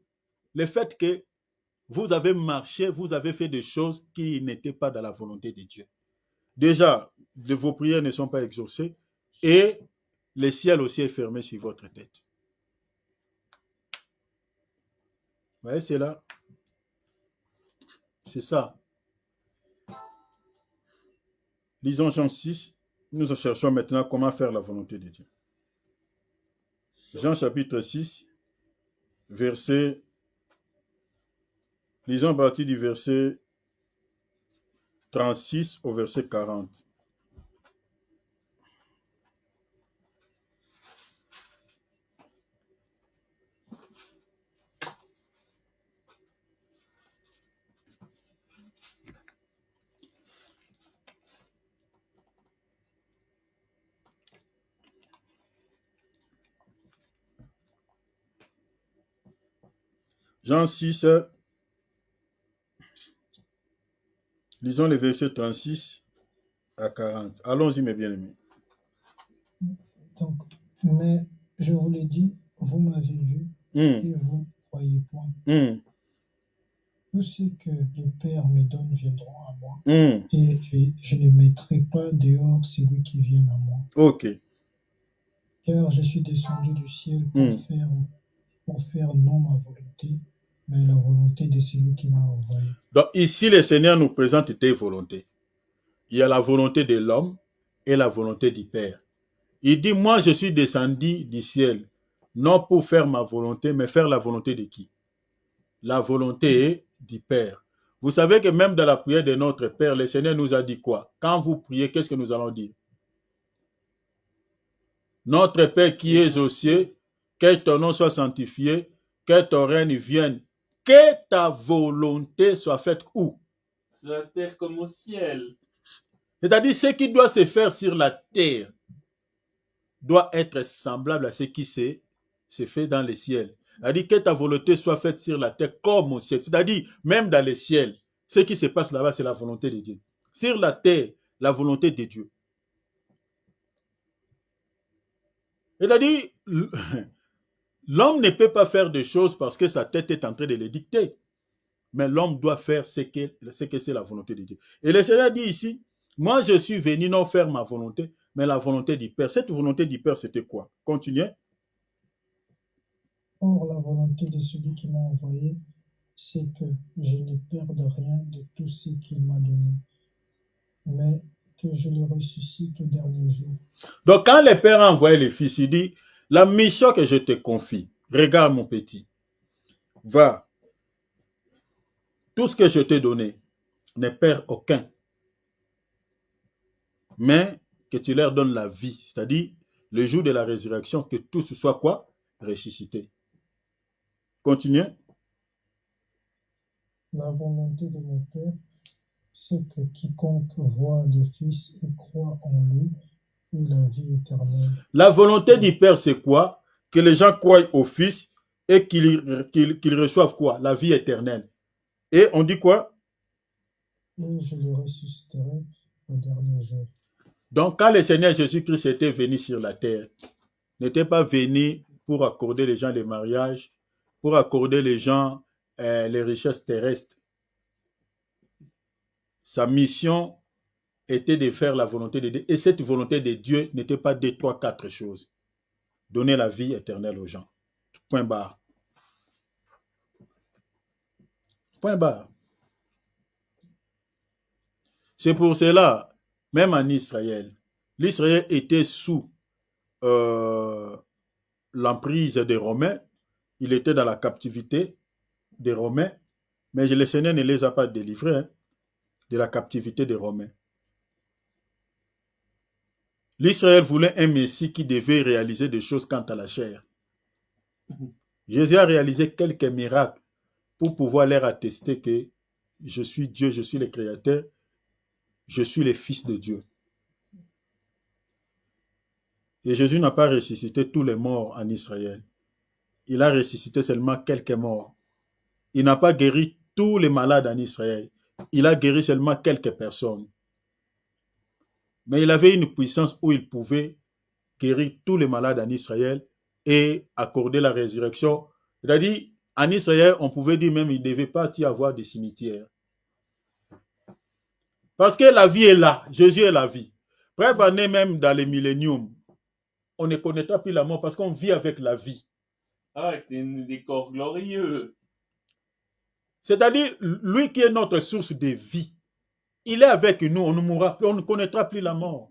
Speaker 1: Le fait que vous avez marché, vous avez fait des choses qui n'étaient pas dans la volonté de Dieu. Déjà, vos prières ne sont pas exaucées et le ciel aussi est fermé sur votre tête. Vous voyez, c'est là. C'est ça. Lisons Jean 6. Nous cherchons maintenant comment faire la volonté de Dieu. Jean chapitre 6, verset. Lisons à partir du verset 36 au verset 40. Jean 6, lisons les versets 36 à 40. Allons-y, mes bien-aimés.
Speaker 2: Donc, mais je vous l'ai dit, vous m'avez vu et vous ne croyez point. Tout ce que le Père me donne viendront à moi et je ne mettrai pas dehors celui qui vient à moi.
Speaker 1: Ok.
Speaker 2: Car je suis descendu du ciel pour faire non ma volonté, mais la volonté de celui qui m'a envoyé.
Speaker 1: Donc ici, le Seigneur nous présente deux volontés. Il y a la volonté de l'homme et la volonté du Père. Il dit, moi je suis descendu du ciel, non pour faire ma volonté, mais faire la volonté de qui? La volonté du Père. Vous savez que même dans la prière de notre Père, le Seigneur nous a dit quoi? Quand vous priez, qu'est-ce que nous allons dire? Notre Père qui es aux cieux, que ton nom soit sanctifié, que ton règne vienne, que ta volonté soit faite où?
Speaker 3: Sur la terre comme au ciel.
Speaker 1: C'est-à-dire, ce qui doit se faire sur la terre doit être semblable à ce qui se fait dans le ciel. C'est-à-dire que ta volonté soit faite sur la terre comme au ciel. C'est-à-dire, même dans le ciel, ce qui se passe là-bas, c'est la volonté de Dieu. Sur la terre, la volonté de Dieu. C'est-à-dire, l'homme ne peut pas faire des choses parce que sa tête est en train de les dicter. Mais l'homme doit faire ce que c'est la volonté de Dieu. Et le Seigneur dit ici, moi je suis venu non faire ma volonté, mais la volonté du Père. Cette volonté du Père, c'était quoi? Continuez.
Speaker 2: Or, la volonté de celui qui m'a envoyé, c'est que je ne perde rien de tout ce qu'il m'a donné, mais que je le ressuscite au dernier jour.
Speaker 1: Donc, quand le Père a envoyé le Fils, il dit, la mission que je te confie, regarde mon petit, va, tout ce que je t'ai donné, ne perds aucun, mais que tu leur donnes la vie, c'est-à-dire le jour de la résurrection, que tous soient quoi? Ressuscités. Continuez.
Speaker 2: La volonté de mon Père, c'est que quiconque voit le Fils et croit en lui ait la vie éternelle.
Speaker 1: La volonté du Père, c'est quoi? Que les gens croient au Fils et qu'ils reçoivent quoi? La vie éternelle. Et on dit quoi?
Speaker 2: Et je le ressusciterai au dernier jour.
Speaker 1: Donc, quand le Seigneur Jésus-Christ était venu sur la terre, n'était pas venu pour accorder les gens les mariages, pour accorder les gens les richesses terrestres. Sa mission était de faire la volonté de Dieu. Et cette volonté de Dieu n'était pas de 3, 4 choses. Donner la vie éternelle aux gens. Point barre. Point barre. C'est pour cela, même en Israël, l'Israël était sous l'emprise des Romains. Il était dans la captivité des Romains, mais le Seigneur ne les a pas délivrés de la captivité des Romains. L'Israël voulait un Messie qui devait réaliser des choses quant à la chair. Jésus a réalisé quelques miracles pour pouvoir leur attester que je suis Dieu, je suis le Créateur, je suis le Fils de Dieu. Et Jésus n'a pas ressuscité tous les morts en Israël. Il a ressuscité seulement quelques morts. Il n'a pas guéri tous les malades en Israël. Il a guéri seulement quelques personnes. Mais il avait une puissance où il pouvait guérir tous les malades en Israël et accorder la résurrection. C'est-à-dire, en Israël, on pouvait dire même qu'il ne devait pas y avoir de cimetières. Parce que la vie est là. Jésus est la vie. Bref, on est même dans le millénium. On ne connaîtra plus la mort parce qu'on vit avec la vie.
Speaker 3: Ah, avec des corps glorieux.
Speaker 1: C'est-à-dire, lui qui est notre source de vie, il est avec nous, on ne mourra plus, on ne connaîtra plus la mort.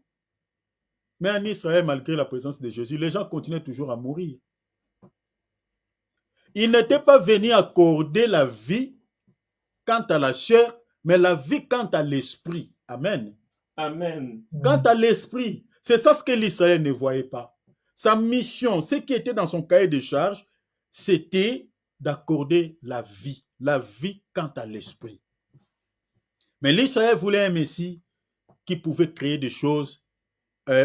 Speaker 1: Mais en Israël, malgré la présence de Jésus, les gens continuaient toujours à mourir. Il n'était pas venu accorder la vie quant à la chair, mais la vie quant à l'esprit. Amen.
Speaker 3: Amen.
Speaker 1: Quant à l'esprit, c'est ça ce que l'Israël ne voyait pas. Sa mission, ce qui était dans son cahier de charge, c'était d'accorder la vie quant à l'esprit. Mais l'Israël voulait un Messie qui pouvait créer des choses,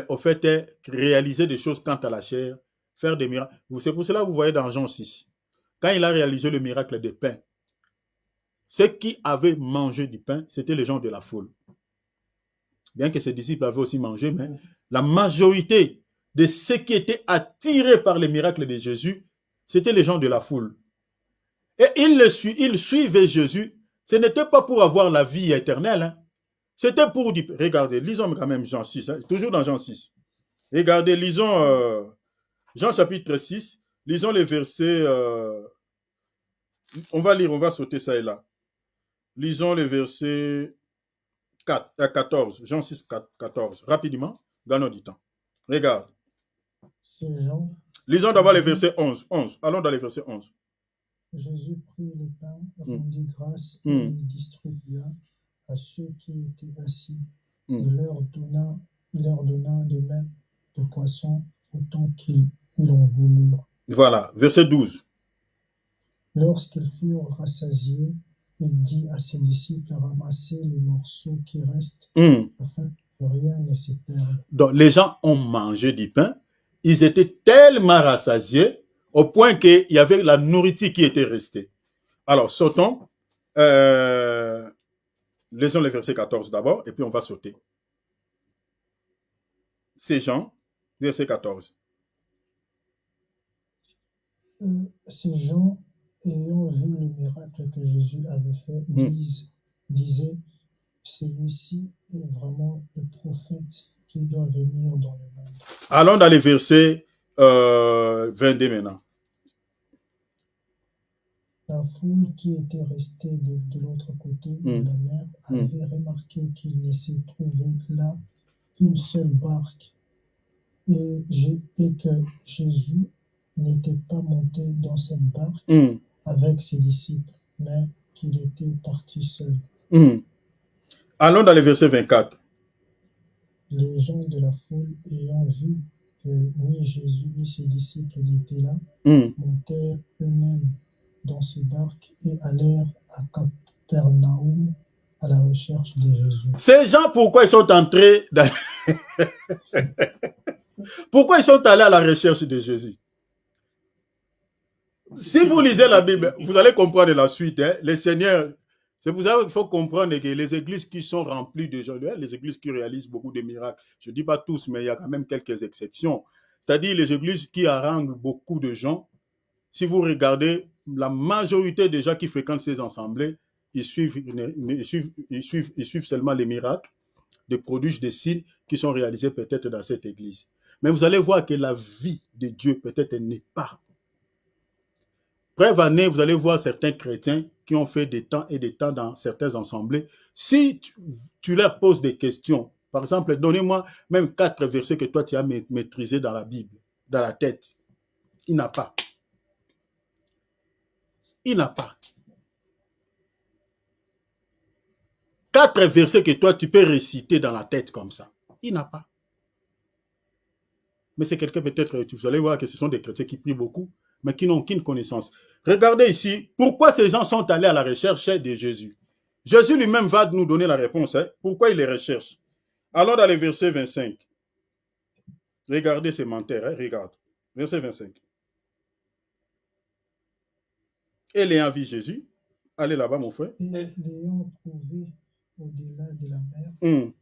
Speaker 1: au fait, réaliser des choses quant à la chair, faire des miracles. C'est pour cela que vous voyez dans Jean 6, quand il a réalisé le miracle des pains, ceux qui avaient mangé du pain, c'était les gens de la foule. Bien que ses disciples avaient aussi mangé, mais la majorité de ceux qui étaient attirés par les miracles de Jésus, c'était les gens de la foule. Et ils suivaient Jésus. Ce n'était pas pour avoir la vie éternelle. Hein. C'était pour dire, regardez, lisons quand même Jean 6, hein, toujours dans Jean 6. Regardez, lisons Jean chapitre 6, lisons les versets, on va sauter ça et là. Lisons les versets 14, Jean 6, 14, rapidement, gagnons du temps. Regarde.
Speaker 2: C'est Jean.
Speaker 1: Lisons d'abord les versets 11. Allons dans les versets 11.
Speaker 2: Jésus prit le pain, rendit grâce et le distribua à ceux qui étaient assis. Et il leur donna des mêmes de poissons autant qu'ils en voulurent.
Speaker 1: Voilà, verset 12.
Speaker 2: Lorsqu'ils furent rassasiés, il dit à ses disciples de ramasser les morceaux qui restent afin que rien ne se perde.
Speaker 1: Donc, les gens ont mangé du pain. Ils étaient tellement rassasiés au point qu'il y avait la nourriture qui était restée. Alors, sautons. Lisons le verset 14 d'abord, et puis on va sauter. C'est Jean, verset 14.
Speaker 2: Ces gens, ayant vu le miracle que Jésus avait fait, disaient, celui-ci est vraiment le prophète qui doit venir dans le monde.
Speaker 1: Allons dans les versets 22 maintenant.
Speaker 2: La foule qui était restée de l'autre côté de la mer avait remarqué qu'il ne se trouvait là qu'une seule barque et que Jésus n'était pas monté dans cette barque avec ses disciples, mais qu'il était parti seul.
Speaker 1: Allons dans les versets 24.
Speaker 2: Les gens de la foule, ayant vu que ni Jésus ni ses disciples n'étaient là, montèrent eux-mêmes dans ces barques et allèrent à Capernaum à la recherche de Jésus.
Speaker 1: Ces gens, pourquoi ils sont entrés dans... Pourquoi ils sont allés à la recherche de Jésus? Si vous lisez la Bible, vous allez comprendre la suite. Hein. Les seigneurs, c'est pour ça qu'il faut comprendre que les églises qui sont remplies de gens, les églises qui réalisent beaucoup de miracles, je ne dis pas tous, mais il y a quand même quelques exceptions. c'est-à-dire les églises qui haranguent beaucoup de gens. Si vous regardez, la majorité des gens qui fréquentent ces assemblées, ils suivent seulement les miracles, des prodiges, des signes qui sont réalisés peut-être dans cette église. Mais vous allez voir que la vie de Dieu peut-être n'est pas. Bref année, vous allez voir certains chrétiens qui ont fait des temps et des temps dans certaines assemblées. Si tu leur poses des questions, par exemple, donnez-moi même 4 versets que toi tu as maîtrisés dans la Bible, dans la tête. Il n'a pas. Il n'a pas. 4 versets que toi tu peux réciter dans la tête comme ça. Il n'a pas. Mais c'est quelqu'un peut-être, vous allez voir que ce sont des chrétiens qui prient beaucoup, mais qui n'ont aucune connaissance. Regardez ici, pourquoi ces gens sont allés à la recherche de Jésus. Jésus lui-même va nous donner la réponse. Pourquoi il les recherche? Allons dans le verset 25. Regardez ces menteurs, regarde. Verset 25. Et l'ayant vu Jésus, allez là-bas mon frère.
Speaker 2: Et l'ayant trouvé au-delà de la mer,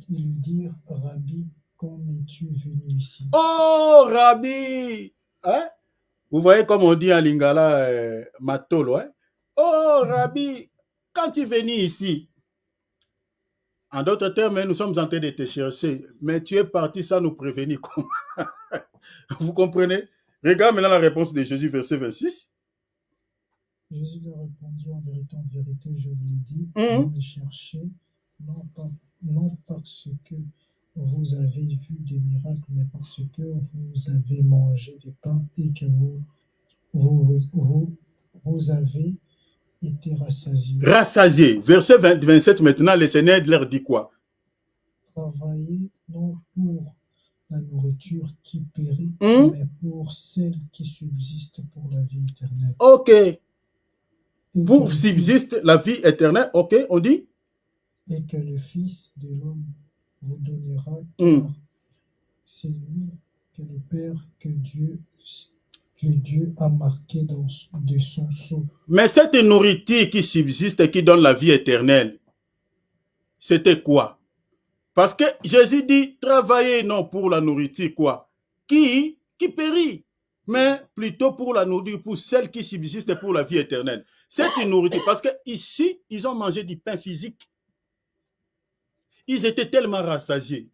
Speaker 2: ils lui dirent, Rabbi, quand es-tu venu ici?
Speaker 1: Oh, Rabbi! Hein? Vous voyez comme on dit en lingala, matolo. Hein? Oh, Rabbi, quand tu es venu ici? En d'autres termes, nous sommes en train de te chercher, mais tu es parti sans nous prévenir. Vous comprenez? Regarde maintenant la réponse de Jésus, verset 26.
Speaker 2: Jésus leur répondit, en vérité, je vous l'ai dit, vous me cherchez, non parce que vous avez vu des miracles, mais parce que vous avez mangé du pain et que vous avez été rassasiés.
Speaker 1: Rassasiés. Verset 27 maintenant, le Seigneur leur dit quoi?
Speaker 2: Travaillez non pour la nourriture qui périt, mais pour celle qui subsiste pour la vie éternelle.
Speaker 1: Ok. Pour subsiste la vie éternelle, ok, on dit?
Speaker 2: Et que le Fils de l'homme vous donnera, car c'est lui que le Père, que Dieu a marqué de son sceau.
Speaker 1: Mais cette nourriture qui subsiste et qui donne la vie éternelle, c'était quoi? Parce que Jésus dit, travaillez non pour la nourriture, quoi? Qui périt, mais plutôt pour la nourriture, pour celle qui subsiste pour la vie éternelle. C'est une nourriture, parce que ici, ils ont mangé du pain physique. Ils étaient tellement rassasiés.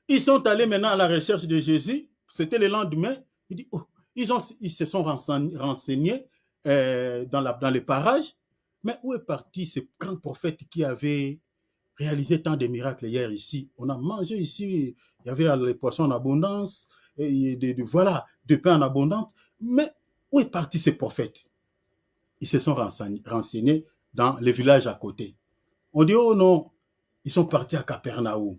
Speaker 1: Ils sont allés maintenant à la recherche de Jésus. C'était le lendemain. Il dit, oh, ils se sont renseignés dans les parages. Mais où est parti ce grand prophète qui avait réalisé tant de miracles hier ici? On a mangé ici, il y avait les poissons en abondance, et voilà, de pain en abondance. Mais où est parti ce prophète? Ils se sont renseignés dans les villages à côté. On dit, oh non, ils sont partis à Capernaum.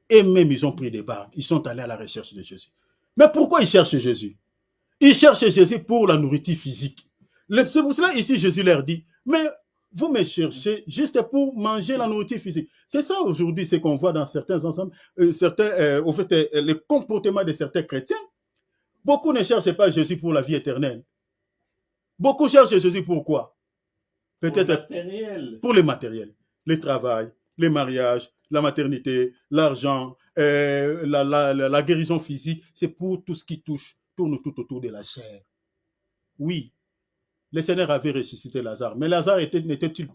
Speaker 1: Et même ils ont pris des barques. Ils sont allés à la recherche de Jésus. Mais pourquoi ils cherchent Jésus? Ils cherchent Jésus pour la nourriture physique. C'est pour cela ici Jésus leur dit, mais vous me cherchez juste pour manger la nourriture physique. C'est ça aujourd'hui ce qu'on voit dans certains ensembles, au fait, le comportement de certains chrétiens. Beaucoup ne cherchent pas Jésus pour la vie éternelle. Beaucoup cherchent Jésus pour quoi? Peut-être pour le matériel, le travail, le mariage, la maternité, l'argent, la guérison physique. C'est pour tout ce qui tourne tout autour de la chair. Oui, le Seigneur avait ressuscité Lazare, mais Lazare n'était-il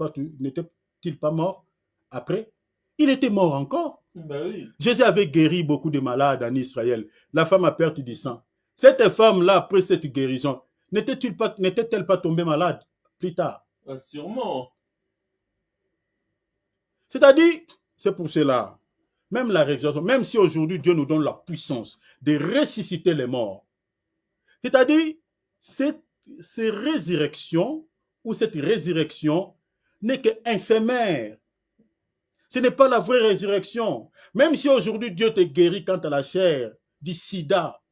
Speaker 1: pas mort après? Il était mort encore.
Speaker 3: Ben oui.
Speaker 1: Jésus avait guéri beaucoup de malades en Israël. La femme a perdu du sang. Cette femme-là, après cette guérison, n'était-elle pas tombée malade plus tard?
Speaker 3: Sûrement.
Speaker 1: C'est-à-dire, c'est pour cela, même la résurrection, même si aujourd'hui Dieu nous donne la puissance de ressusciter les morts, c'est-à-dire, cette résurrection ou cette résurrection n'est qu'éphémère. Ce n'est pas la vraie résurrection. Même si aujourd'hui Dieu te guérit quant à la chair, du sida,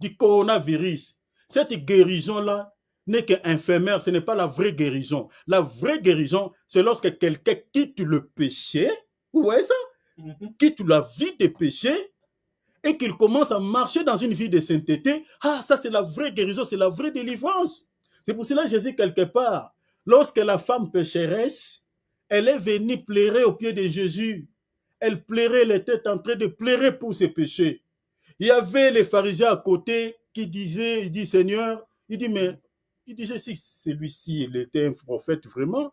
Speaker 1: du coronavirus, cette guérison-là n'est qu'éphémère, ce n'est pas la vraie guérison. La vraie guérison, c'est lorsque quelqu'un quitte le péché, vous voyez ça? Quitte la vie des péchés et qu'il commence à marcher dans une vie de sainteté. Ah, ça c'est la vraie guérison, c'est la vraie délivrance. C'est pour cela que Jésus, quelque part, lorsque la femme pécheresse, elle est venue pleurer aux pieds de Jésus. Elle pleurait, elle était en train de pleurer pour ses péchés. Il y avait les pharisiens à côté qui disaient, il dit Seigneur, il dit mais, il disait si celui-ci il était un prophète vraiment,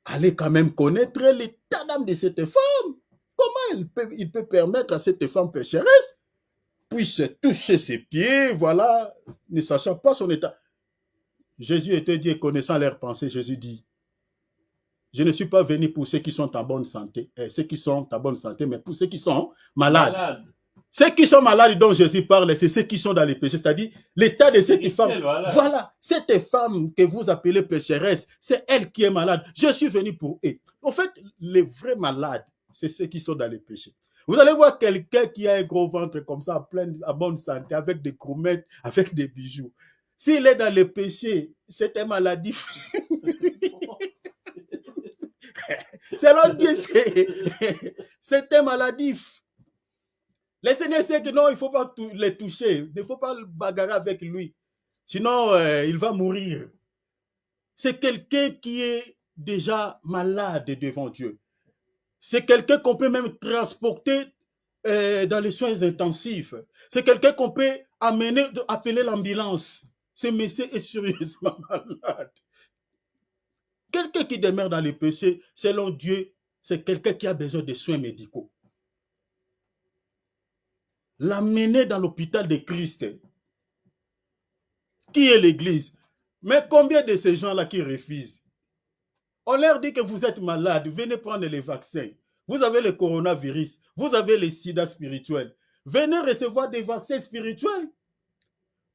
Speaker 1: allez quand même connaître l'état d'âme de cette femme. Comment il peut permettre à cette femme pécheresse puisse toucher ses pieds, voilà, ne sachant pas son état. Jésus était dit, connaissant leurs pensées, Jésus dit, je ne suis pas venu pour ceux qui sont en bonne santé, ceux qui sont en bonne santé, mais pour ceux qui sont malades. Ceux qui sont malades dont Jésus parle, c'est ceux qui sont dans les péchés, c'est-à-dire l'état de cette femme. Voilà, cette femme que vous appelez pécheresse, c'est elle qui est malade. Je suis venu pour eux. En fait, les vrais malades, c'est ceux qui sont dans les péchés. Vous allez voir quelqu'un qui a un gros ventre comme ça, en bonne santé, avec des groumettes, avec des bijoux. S'il est dans les péchés, c'est un maladie. Selon Dieu, c'est un maladif. Le Seigneur sait que non, il ne faut pas les toucher. Il ne faut pas le bagarrer avec lui. Sinon, il va mourir. C'est quelqu'un qui est déjà malade devant Dieu. C'est quelqu'un qu'on peut même transporter dans les soins intensifs. C'est quelqu'un qu'on peut appeler l'ambulance. Ce monsieur est sérieusement malade. Quelqu'un qui demeure dans les péchés, selon Dieu, c'est quelqu'un qui a besoin de soins médicaux. L'amener dans l'hôpital de Christ. Qui est l'Église? Mais combien de ces gens-là qui refusent? On leur dit que vous êtes malade, venez prendre les vaccins. Vous avez le coronavirus, vous avez le sida spirituel. Venez recevoir des vaccins spirituels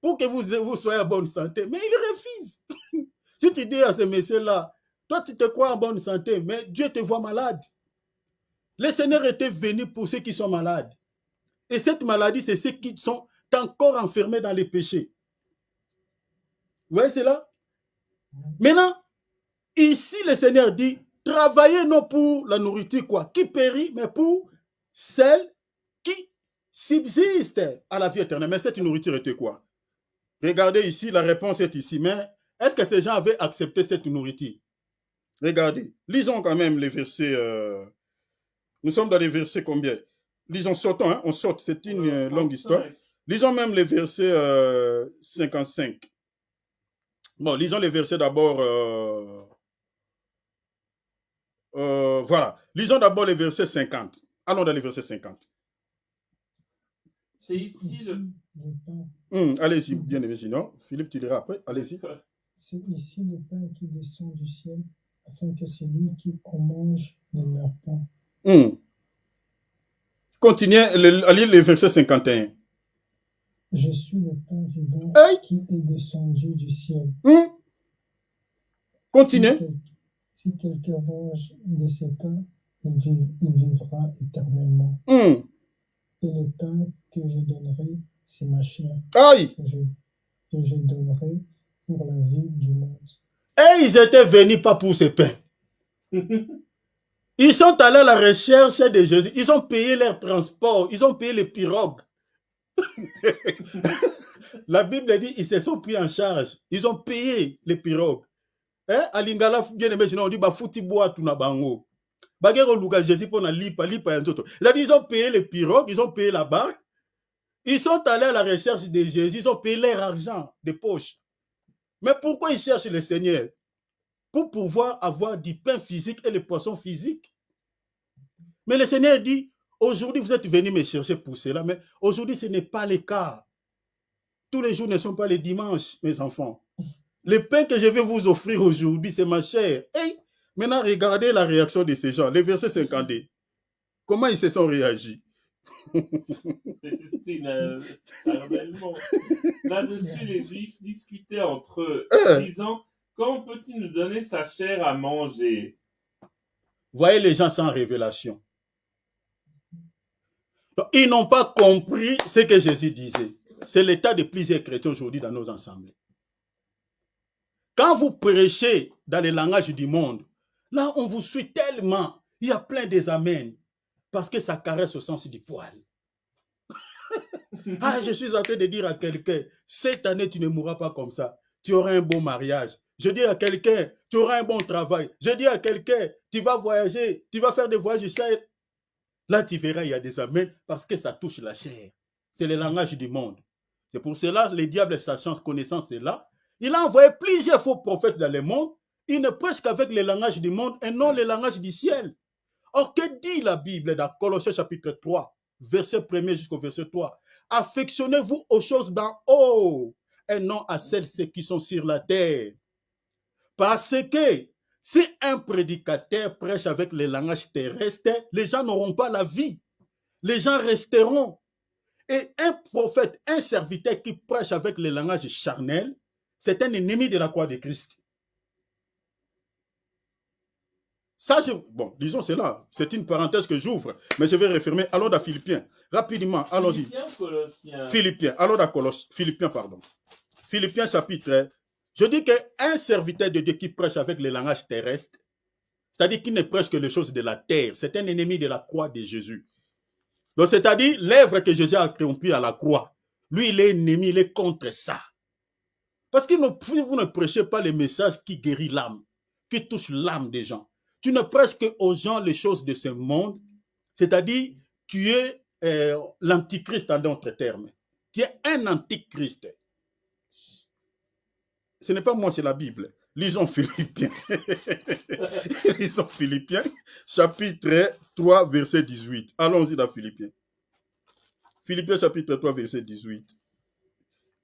Speaker 1: pour que vous soyez en bonne santé. Mais ils refusent. Si tu dis à ces messieurs-là, toi tu te crois en bonne santé, mais Dieu te voit malade. Le Seigneur était venu pour ceux qui sont malades. Et cette maladie, c'est ceux qui sont encore enfermés dans les péchés. Vous voyez cela? Maintenant, ici, le Seigneur dit, travaillez non pour la nourriture qui périt, mais pour celle qui subsiste à la vie éternelle. Mais cette nourriture était quoi? Regardez ici, la réponse est ici. Mais est-ce que ces gens avaient accepté cette nourriture? Regardez, lisons quand même les versets. Nous sommes dans les versets combien? Lisons, sautons, hein, on saute, c'est une longue histoire. Lisons même les versets 55. Bon, lisons les versets d'abord. Voilà. Lisons d'abord les versets 50. Allons dans les versets 50.
Speaker 3: C'est ici
Speaker 1: allez-y, bien aimé, sinon. Philippe, tu diras après. Allez-y.
Speaker 2: C'est ici le pain qui descend du ciel, afin que celui qui en mange ne meure pas.
Speaker 1: Continuez à lire les versets 51.
Speaker 2: Je suis le pain vivant qui est descendu du ciel.
Speaker 1: Continuez.
Speaker 2: Si quelqu'un mange de ces pains, il vivra éternellement. Et le pain que je donnerai, c'est ma chair. Que je donnerai pour la vie du monde.
Speaker 1: Et ils étaient venus pas pour ces pains. Ils sont allés à la recherche de Jésus. Ils ont payé leur transport. Ils ont payé les pirogues. La Bible dit ils se sont pris en charge. Ils ont payé les pirogues. À Lingala, bien aimé, sinon on dit fouti bois tout na bango. Bagero luga Jésus pour na lipa yanzoto. Ils ont payé les pirogues, ils ont payé la barque. Ils sont allés à la recherche de Jésus. Ils ont payé leur argent de poche. Mais pourquoi ils cherchent le Seigneur? Pour pouvoir avoir du pain physique et le poisson physique. Mais le Seigneur dit, aujourd'hui vous êtes venus me chercher pour cela, mais aujourd'hui ce n'est pas le cas. Tous les jours ne sont pas les dimanches, mes enfants. Le pain que je vais vous offrir aujourd'hui, c'est ma chair. Hey, maintenant, regardez la réaction de ces gens. Le verset 52. Comment ils se sont réagis?
Speaker 3: Là-dessus, les Juifs discutaient entre eux, disant, comment peut-il nous donner sa chair à manger?
Speaker 1: Voyez les gens sans révélation. Donc, ils n'ont pas compris ce que Jésus disait. C'est l'état de plusieurs chrétiens aujourd'hui dans nos assemblées. Quand vous prêchez dans les langages du monde, là, on vous suit tellement. Il y a plein des amens. Parce que ça caresse au sens du poil. Je suis en train de dire à quelqu'un, cette année, tu ne mourras pas comme ça. Tu auras un bon mariage. Je dis à quelqu'un, tu auras un bon travail. Je dis à quelqu'un, tu vas voyager, tu vas faire des voyages. Là, tu verras, il y a des amens parce que ça touche la chair. c'est le langage du monde. C'est pour cela, le diable, sachant, connaissant cela, il a envoyé plusieurs faux prophètes dans le monde. Il ne prêche qu'avec le langage du monde et non le langage du ciel. Or, que dit la Bible dans Colossiens chapitre 3, verset 1er jusqu'au verset 3? Affectionnez-vous aux choses d'en haut et non à celles qui sont sur la terre. Parce que si un prédicateur prêche avec le langage terrestre, les gens n'auront pas la vie. Les gens resteront. Et un prophète, un serviteur qui prêche avec le langage charnel, c'est un ennemi de la croix de Christ. Ça, bon, disons cela, c'est une parenthèse que j'ouvre, mais je vais refermer. Allons dans Philippiens, rapidement, allons-y. Philippiens, allons dans Philippiens, pardon. Philippiens chapitre, je dis qu'un serviteur de Dieu qui prêche avec le langage terrestre, c'est-à-dire qu'il ne prêche que les choses de la terre, c'est un ennemi de la croix de Jésus. Donc, c'est-à-dire l'œuvre que Jésus a accomplie à la croix, lui, il est ennemi, il est contre ça. Parce que vous ne prêchez pas les messages qui guérissent l'âme, qui touchent l'âme des gens. Tu ne prêches qu'aux gens les choses de ce monde, c'est-à-dire tu es l'antichrist en d'autres termes. Tu es un antichrist. Ce n'est pas moi, c'est la Bible. Lisons Philippiens. Lisons Philippiens, chapitre 3, verset 18. Allons-y dans Philippiens. Philippiens, chapitre 3, verset 18.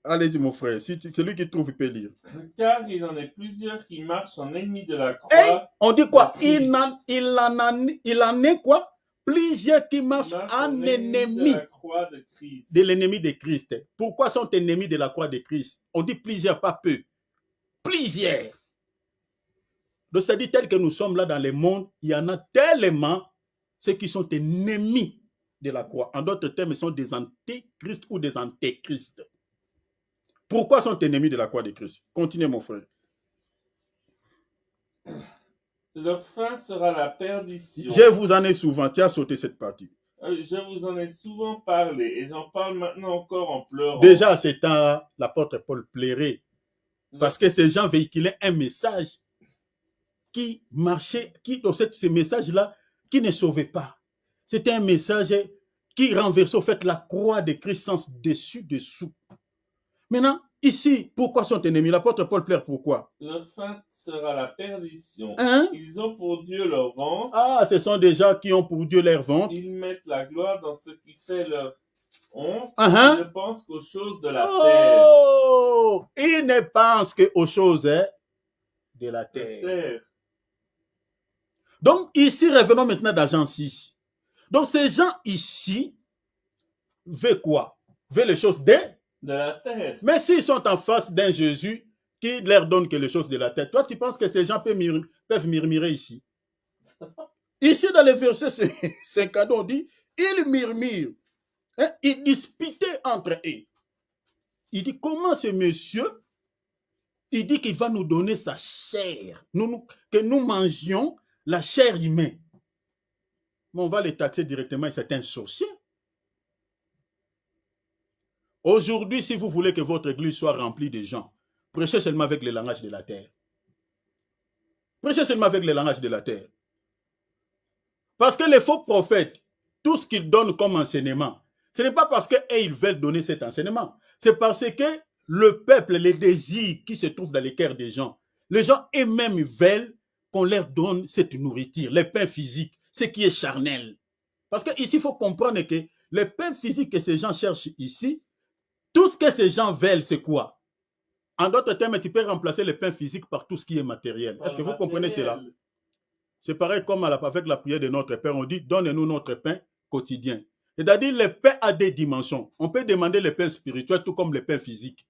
Speaker 1: Allez-y, mon frère. Si celui qui trouve, il peut lire.
Speaker 3: Car il en est plusieurs qui marchent en ennemis de la croix.
Speaker 1: Hey, on dit quoi? Il en est quoi? Plusieurs qui marchent en ennemi de l'ennemi de Christ. Pourquoi sont ennemis de la croix de Christ? On dit plusieurs, pas peu. Plusieurs. Donc, c'est-à-dire, tel que nous sommes là dans le monde, il y en a tellement ceux qui sont ennemis de la croix. En d'autres termes, ils sont des antéchrists ou des antéchrists. Pourquoi sont ennemis de la croix de Christ? Continuez, mon frère.
Speaker 3: Leur fin sera la perdition.
Speaker 1: Je vous en ai souvent, tu as sauté cette partie.
Speaker 3: Je vous en ai souvent parlé et j'en parle maintenant encore en pleurant.
Speaker 1: Déjà à ce temps-là, l'apôtre Paul pleurait parce que ces gens véhiculaient un message qui marchait, dans ce message-là, qui ne sauvait pas. C'était un message qui renversait au fait la croix de Christ sans dessus-dessous. Maintenant, ici, pourquoi sont ennemis? L'apôtre Paul pleure pourquoi?
Speaker 3: Leur fin sera la perdition.
Speaker 1: Hein?
Speaker 3: Ils ont pour Dieu leur ventre.
Speaker 1: Ah, ce sont des gens qui ont pour Dieu leur ventre.
Speaker 3: Ils mettent la gloire dans ce qui fait leur honte. Ils ne pensent qu'aux choses de la terre.
Speaker 1: Oh! Ils ne pensent qu'aux choses de la terre. Donc, ici, revenons maintenant dans Jean 6. Donc, ces gens ici veulent quoi? Veulent les choses de
Speaker 3: la terre.
Speaker 1: Mais s'ils sont en face d'un Jésus qui leur donne que les choses de la terre, toi, tu penses que ces gens peuvent murmurer ici? Ici, dans le verset 50, on dit, ils murmurent, hein, ils disputaient entre eux. Il dit, comment ce monsieur, il dit qu'il va nous donner sa chair, que nous mangions la chair humaine. Mais on va les taxer directement, c'est un sorcier. Aujourd'hui, si vous voulez que votre église soit remplie de gens, prêchez seulement avec le langage de la terre. Prêchez seulement avec le langage de la terre. Parce que les faux prophètes, tout ce qu'ils donnent comme enseignement, ce n'est pas parce qu'ils veulent donner cet enseignement. C'est parce que le peuple, les désirs qui se trouvent dans les cœurs des gens, les gens eux-mêmes veulent qu'on leur donne cette nourriture, le pain physique, ce qui est charnel. Parce qu'ici, il faut comprendre que le pain physique que ces gens cherchent ici, tout ce que ces gens veulent, c'est quoi? En d'autres termes, tu peux remplacer le pain physique par tout ce qui est matériel. Est-ce que vous comprenez cela? C'est pareil comme avec la prière de notre Père, on dit, donne-nous notre pain quotidien. C'est-à-dire, le pain a des dimensions. On peut demander le pain spirituel tout comme le pain physique.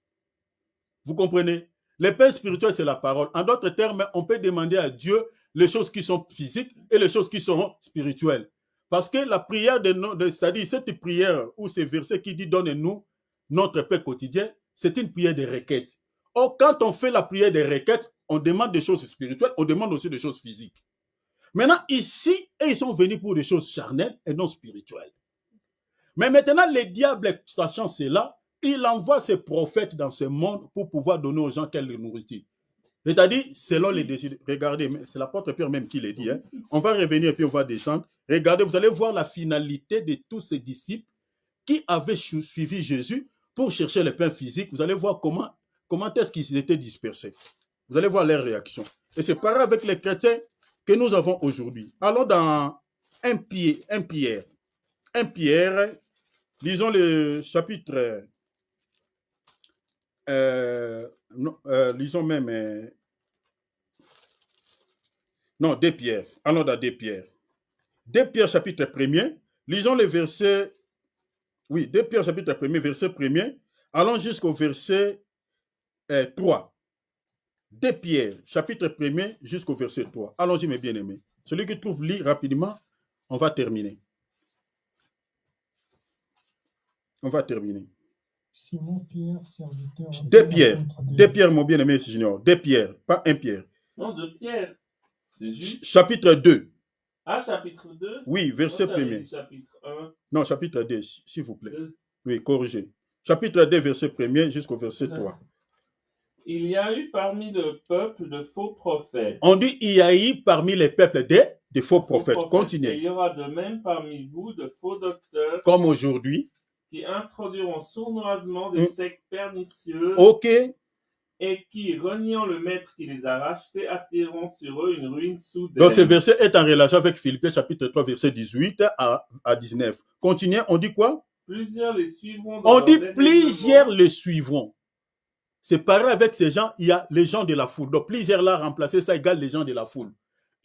Speaker 1: Vous comprenez? Le pain spirituel, c'est la parole. En d'autres termes, on peut demander à Dieu les choses qui sont physiques et les choses qui sont spirituelles. Parce que la prière, c'est-à-dire cette prière ou ce verset qui dit, donne-nous notre pain quotidien, c'est une prière de requête. Or, quand on fait la prière de requête, on demande des choses spirituelles, on demande aussi des choses physiques. Maintenant, ici, ils sont venus pour des choses charnelles et non spirituelles. Mais maintenant, le diable, sachant cela, il envoie ses prophètes dans ce monde pour pouvoir donner aux gens quelle nourriture. C'est-à-dire, selon les décisions. Regardez, c'est l'apôtre Pierre même qui l'a dit. Hein. On va revenir et puis on va descendre. Regardez, vous allez voir la finalité de tous ces disciples qui avaient suivi Jésus pour chercher le pain physique, vous allez voir comment est-ce qu'ils étaient dispersés. Vous allez voir leur réaction. Et c'est pareil avec les chrétiens que nous avons aujourd'hui. Allons dans 1 Pierre, lisons le chapitre, lisons même, non, 2 Pierre, allons dans 2 Pierre. 2 Pierre chapitre 1er, lisons le verset, oui, 2 Pierre chapitre 1er, verset 1er, allons jusqu'au verset 3. 2 Pierre, chapitre 1er jusqu'au verset 3. Allons-y, mes bien-aimés. Celui qui trouve, lit rapidement. On va terminer. On va terminer.
Speaker 2: Simon Pierre, serviteur.
Speaker 1: 2 Pierre, mon bien-aimé Junior. 2 Pierre, pas 1 Pierre.
Speaker 3: Non, 2 Pierre. C'est juste.
Speaker 1: Chapitre 2.
Speaker 3: Ah, chapitre 2?
Speaker 1: Oui, verset 1er.
Speaker 3: Chapitre 1.
Speaker 1: Non, chapitre 2, s'il vous plaît.
Speaker 3: 2.
Speaker 1: Oui, corrigez. Chapitre 2, verset 1er jusqu'au verset 3.
Speaker 3: Il y a eu parmi le peuple de faux prophètes.
Speaker 1: On dit il y a eu parmi les peuples des faux prophètes. Continuez.
Speaker 3: Et il y aura de même parmi vous de faux docteurs.
Speaker 1: Comme aujourd'hui.
Speaker 3: Qui introduiront sournoisement des sectes pernicieuses.
Speaker 1: Ok.
Speaker 3: Et qui, reniant le maître qui les a rachetés, attireront sur eux une ruine soudaine.
Speaker 1: Donc ce verset est en relation avec Philippiens chapitre 3, verset 18 à 19. Continuez, on dit quoi?
Speaker 3: Plusieurs les suivront.
Speaker 1: On dit plusieurs les suivront. C'est pareil avec ces gens, il y a les gens de la foule. Donc plusieurs là remplacés, ça égale les gens de la foule.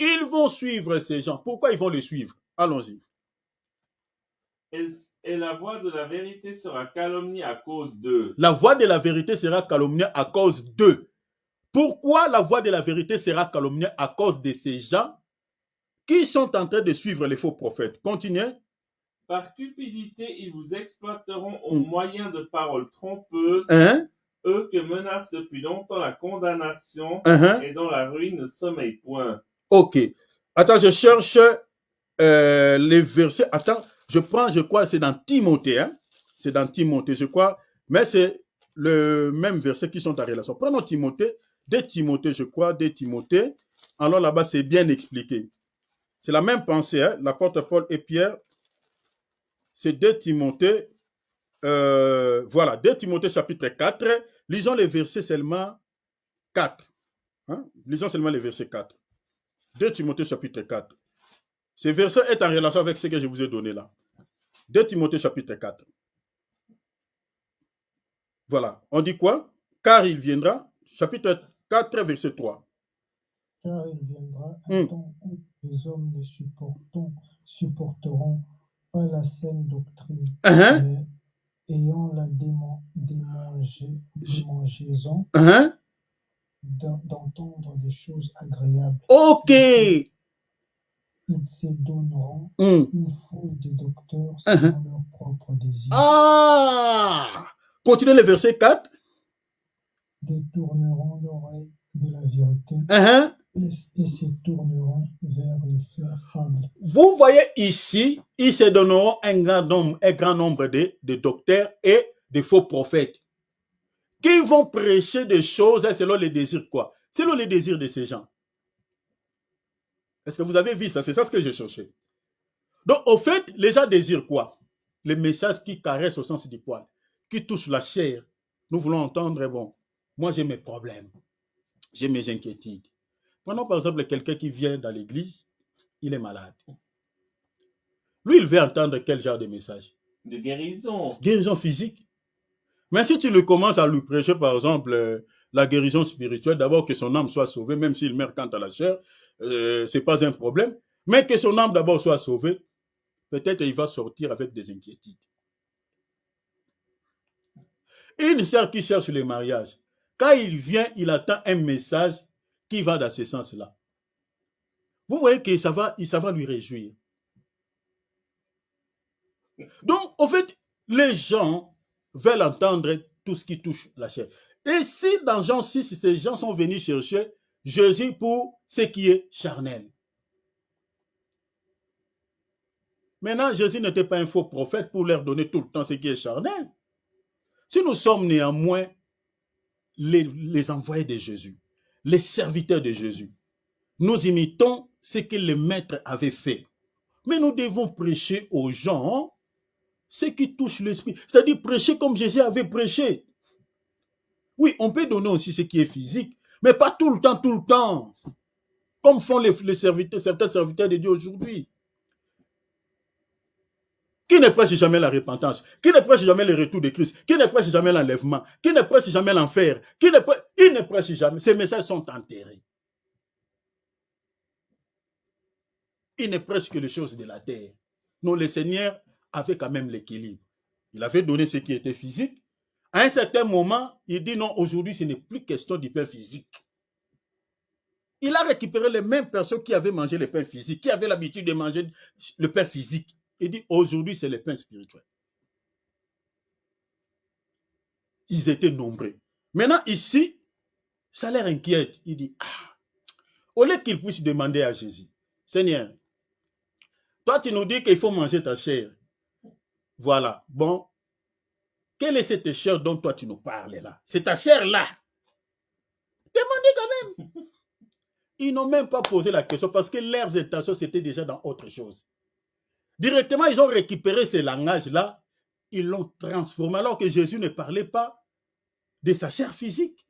Speaker 1: Ils vont suivre ces gens. Pourquoi ils vont les suivre? Allons-y.
Speaker 3: Et la voix de la vérité sera calomniée à cause d'eux.
Speaker 1: La voix de la vérité sera calomniée à cause d'eux. Pourquoi la voix de la vérité sera calomniée? À cause de ces gens qui sont en train de suivre les faux prophètes. Continuez.
Speaker 3: Par cupidité, ils vous exploiteront au moyen de paroles trompeuses. Eux que menace depuis longtemps la condamnation et dont la ruine ne sommeille point. Ok. Attends, je cherche les versets. Attends, je crois, c'est dans Timothée. Hein? C'est dans Timothée, je crois. Mais c'est le même verset qui sont en relation. Prenons Timothée. 2 Timothée, je crois. 2 Timothée. Alors là-bas, c'est bien expliqué. C'est la même pensée. Hein? L'apôtre Paul et Pierre. C'est 2 Timothée. Voilà, 2 Timothée chapitre 4, lisons les versets seulement 4. Hein? Lisons seulement les versets 4. 2 Timothée chapitre 4. Ce verset est en relation avec ce que je vous ai donné là. 2 Timothée chapitre 4. Voilà, on dit quoi? Car il viendra, chapitre 4, verset 3.
Speaker 2: Car il viendra un temps où les hommes ne supporteront pas la saine doctrine, mais ayant la démangeaison d'entendre des choses agréables. Ok. Ils se donneront une foule de docteurs selon leur propre désir.
Speaker 1: Ah! Continuez le verset 4.
Speaker 2: Détourneront l'oreille de la vérité et se tourneront vers les fables.
Speaker 1: Vous voyez ici, ils se donneront un grand nombre de docteurs et de faux prophètes qui vont prêcher des choses selon les désirs quoi? Selon les désirs de ces gens. Est-ce que vous avez vu ça? C'est ça ce que je cherchais. Donc, au fait, les gens désirent quoi? Les messages qui caressent au sens du poil, qui touchent la chair. Nous voulons entendre, bon, moi j'ai mes problèmes, j'ai mes inquiétudes. Prenons par exemple quelqu'un qui vient dans l'église, il est malade. Lui, il veut entendre quel genre de message?
Speaker 3: De guérison.
Speaker 1: Guérison physique. Mais si tu lui commences à lui prêcher, par exemple, la guérison spirituelle, d'abord que son âme soit sauvée, même s'il meurt quant à la chair, ce n'est pas un problème. Mais que son âme d'abord soit sauvée, peut-être il va sortir avec des inquiétudes. Une sœur qui cherche le mariage, quand il vient, il attend un message qui va dans ce sens-là. Vous voyez que ça va lui réjouir. Donc, au fait, les gens veulent entendre tout ce qui touche la chair. Et si dans Jean 6, ces gens sont venus chercher Jésus pour ce qui est charnel. Maintenant, Jésus n'était pas un faux prophète pour leur donner tout le temps ce qui est charnel. Si nous sommes néanmoins les envoyés de Jésus, les serviteurs de Jésus, nous imitons ce que le maître avait fait. Mais nous devons prêcher aux gens Ce qui touche l'esprit. C'est-à-dire prêcher comme Jésus avait prêché. Oui, on peut donner aussi ce qui est physique, mais pas tout le temps. Comme font les serviteurs, certains serviteurs de Dieu aujourd'hui. Qui ne prêche jamais la repentance? Qui ne prêche jamais le retour de Christ? Qui ne prêche jamais l'enlèvement? Qui ne prêche jamais l'enfer? Il ne prêche jamais. Ces messages sont enterrés. Il ne prêche que les choses de la terre. Non, le Seigneur avait quand même l'équilibre. Il avait donné ce qui était physique. À un certain moment, il dit non, aujourd'hui, ce n'est plus question du pain physique. Il a récupéré les mêmes personnes qui avaient mangé le pain physique, qui avaient l'habitude de manger le pain physique. Il dit aujourd'hui, c'est le pain spirituel. Ils étaient nombreux. Maintenant, ici, ça leur inquiète. Il dit, au lieu qu'ils puissent demander à Jésus, Seigneur, toi, tu nous dis qu'il faut manger ta chair. Voilà. Bon, quelle est cette chair dont toi, tu nous parles là? C'est ta chair là. Demandez quand même. Ils n'ont même pas posé la question parce que leurs intentions, c'était déjà dans autre chose. Directement, ils ont récupéré ce langage-là. Ils l'ont transformé alors que Jésus ne parlait pas de sa chair physique.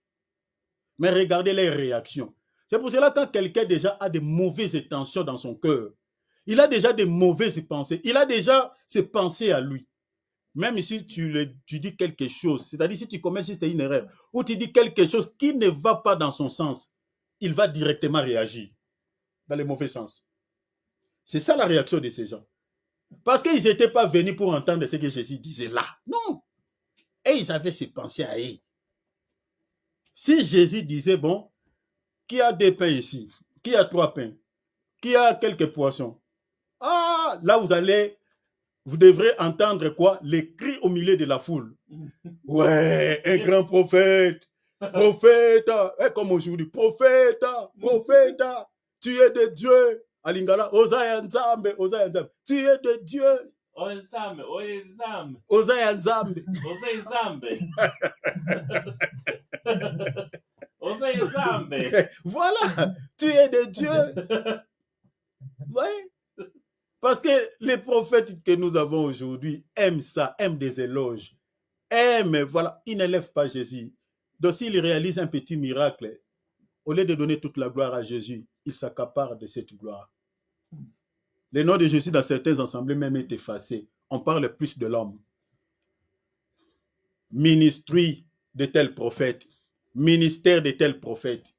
Speaker 1: Mais regardez les réactions. C'est pour cela que quand quelqu'un déjà a de mauvaises intentions dans son cœur, il a déjà de mauvaises pensées, il a déjà ses pensées à lui. Même si tu dis quelque chose, c'est-à-dire si tu commets juste une erreur, ou tu dis quelque chose qui ne va pas dans son sens, il va directement réagir dans le mauvais sens. C'est ça la réaction de ces gens. Parce qu'ils n'étaient pas venus pour entendre ce que Jésus disait là. Non. Et ils avaient ses pensées à eux. Si Jésus disait, bon, qui a 2 pains ici? Qui a 3 pains? Qui a quelques poissons? Ah, là vous devrez entendre quoi? Les cris au milieu de la foule. Ouais, un grand prophète, prophète, comme aujourd'hui, prophète, tu es de Dieu. Alingala, Osaya Nzambe, tu es de Dieu.
Speaker 3: Oyezambe.
Speaker 1: Osaya Nzambe. Voilà, tu es de Dieu. Ouais. Parce que les prophètes que nous avons aujourd'hui aiment ça, aiment des éloges, aiment, voilà, ils n'élèvent pas Jésus. Donc s'ils réalisent un petit miracle, au lieu de donner toute la gloire à Jésus, ils s'accaparent de cette gloire. Le nom de Jésus dans certaines assemblées même est effacé. On parle plus de l'homme. Ministry de tel prophète, ministère de tel prophète.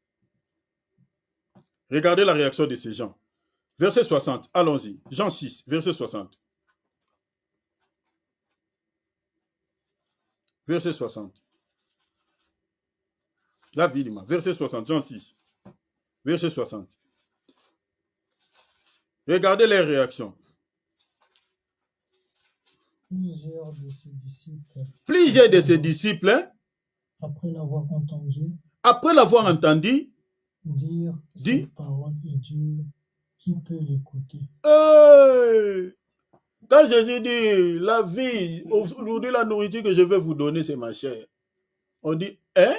Speaker 1: Regardez la réaction de ces gens. Verset 60, allons-y. Jean 6, verset 60. Verset 60. La Bible, verset 60, Jean 6, verset 60. Regardez les réactions. Plusieurs de ses disciples, hein, après l'avoir entendu,
Speaker 2: dire cette parole est dure, qui peut l'écouter?
Speaker 1: Quand Jésus dit, la vie, aujourd'hui la nourriture que je vais vous donner, c'est ma chair. On dit, hein?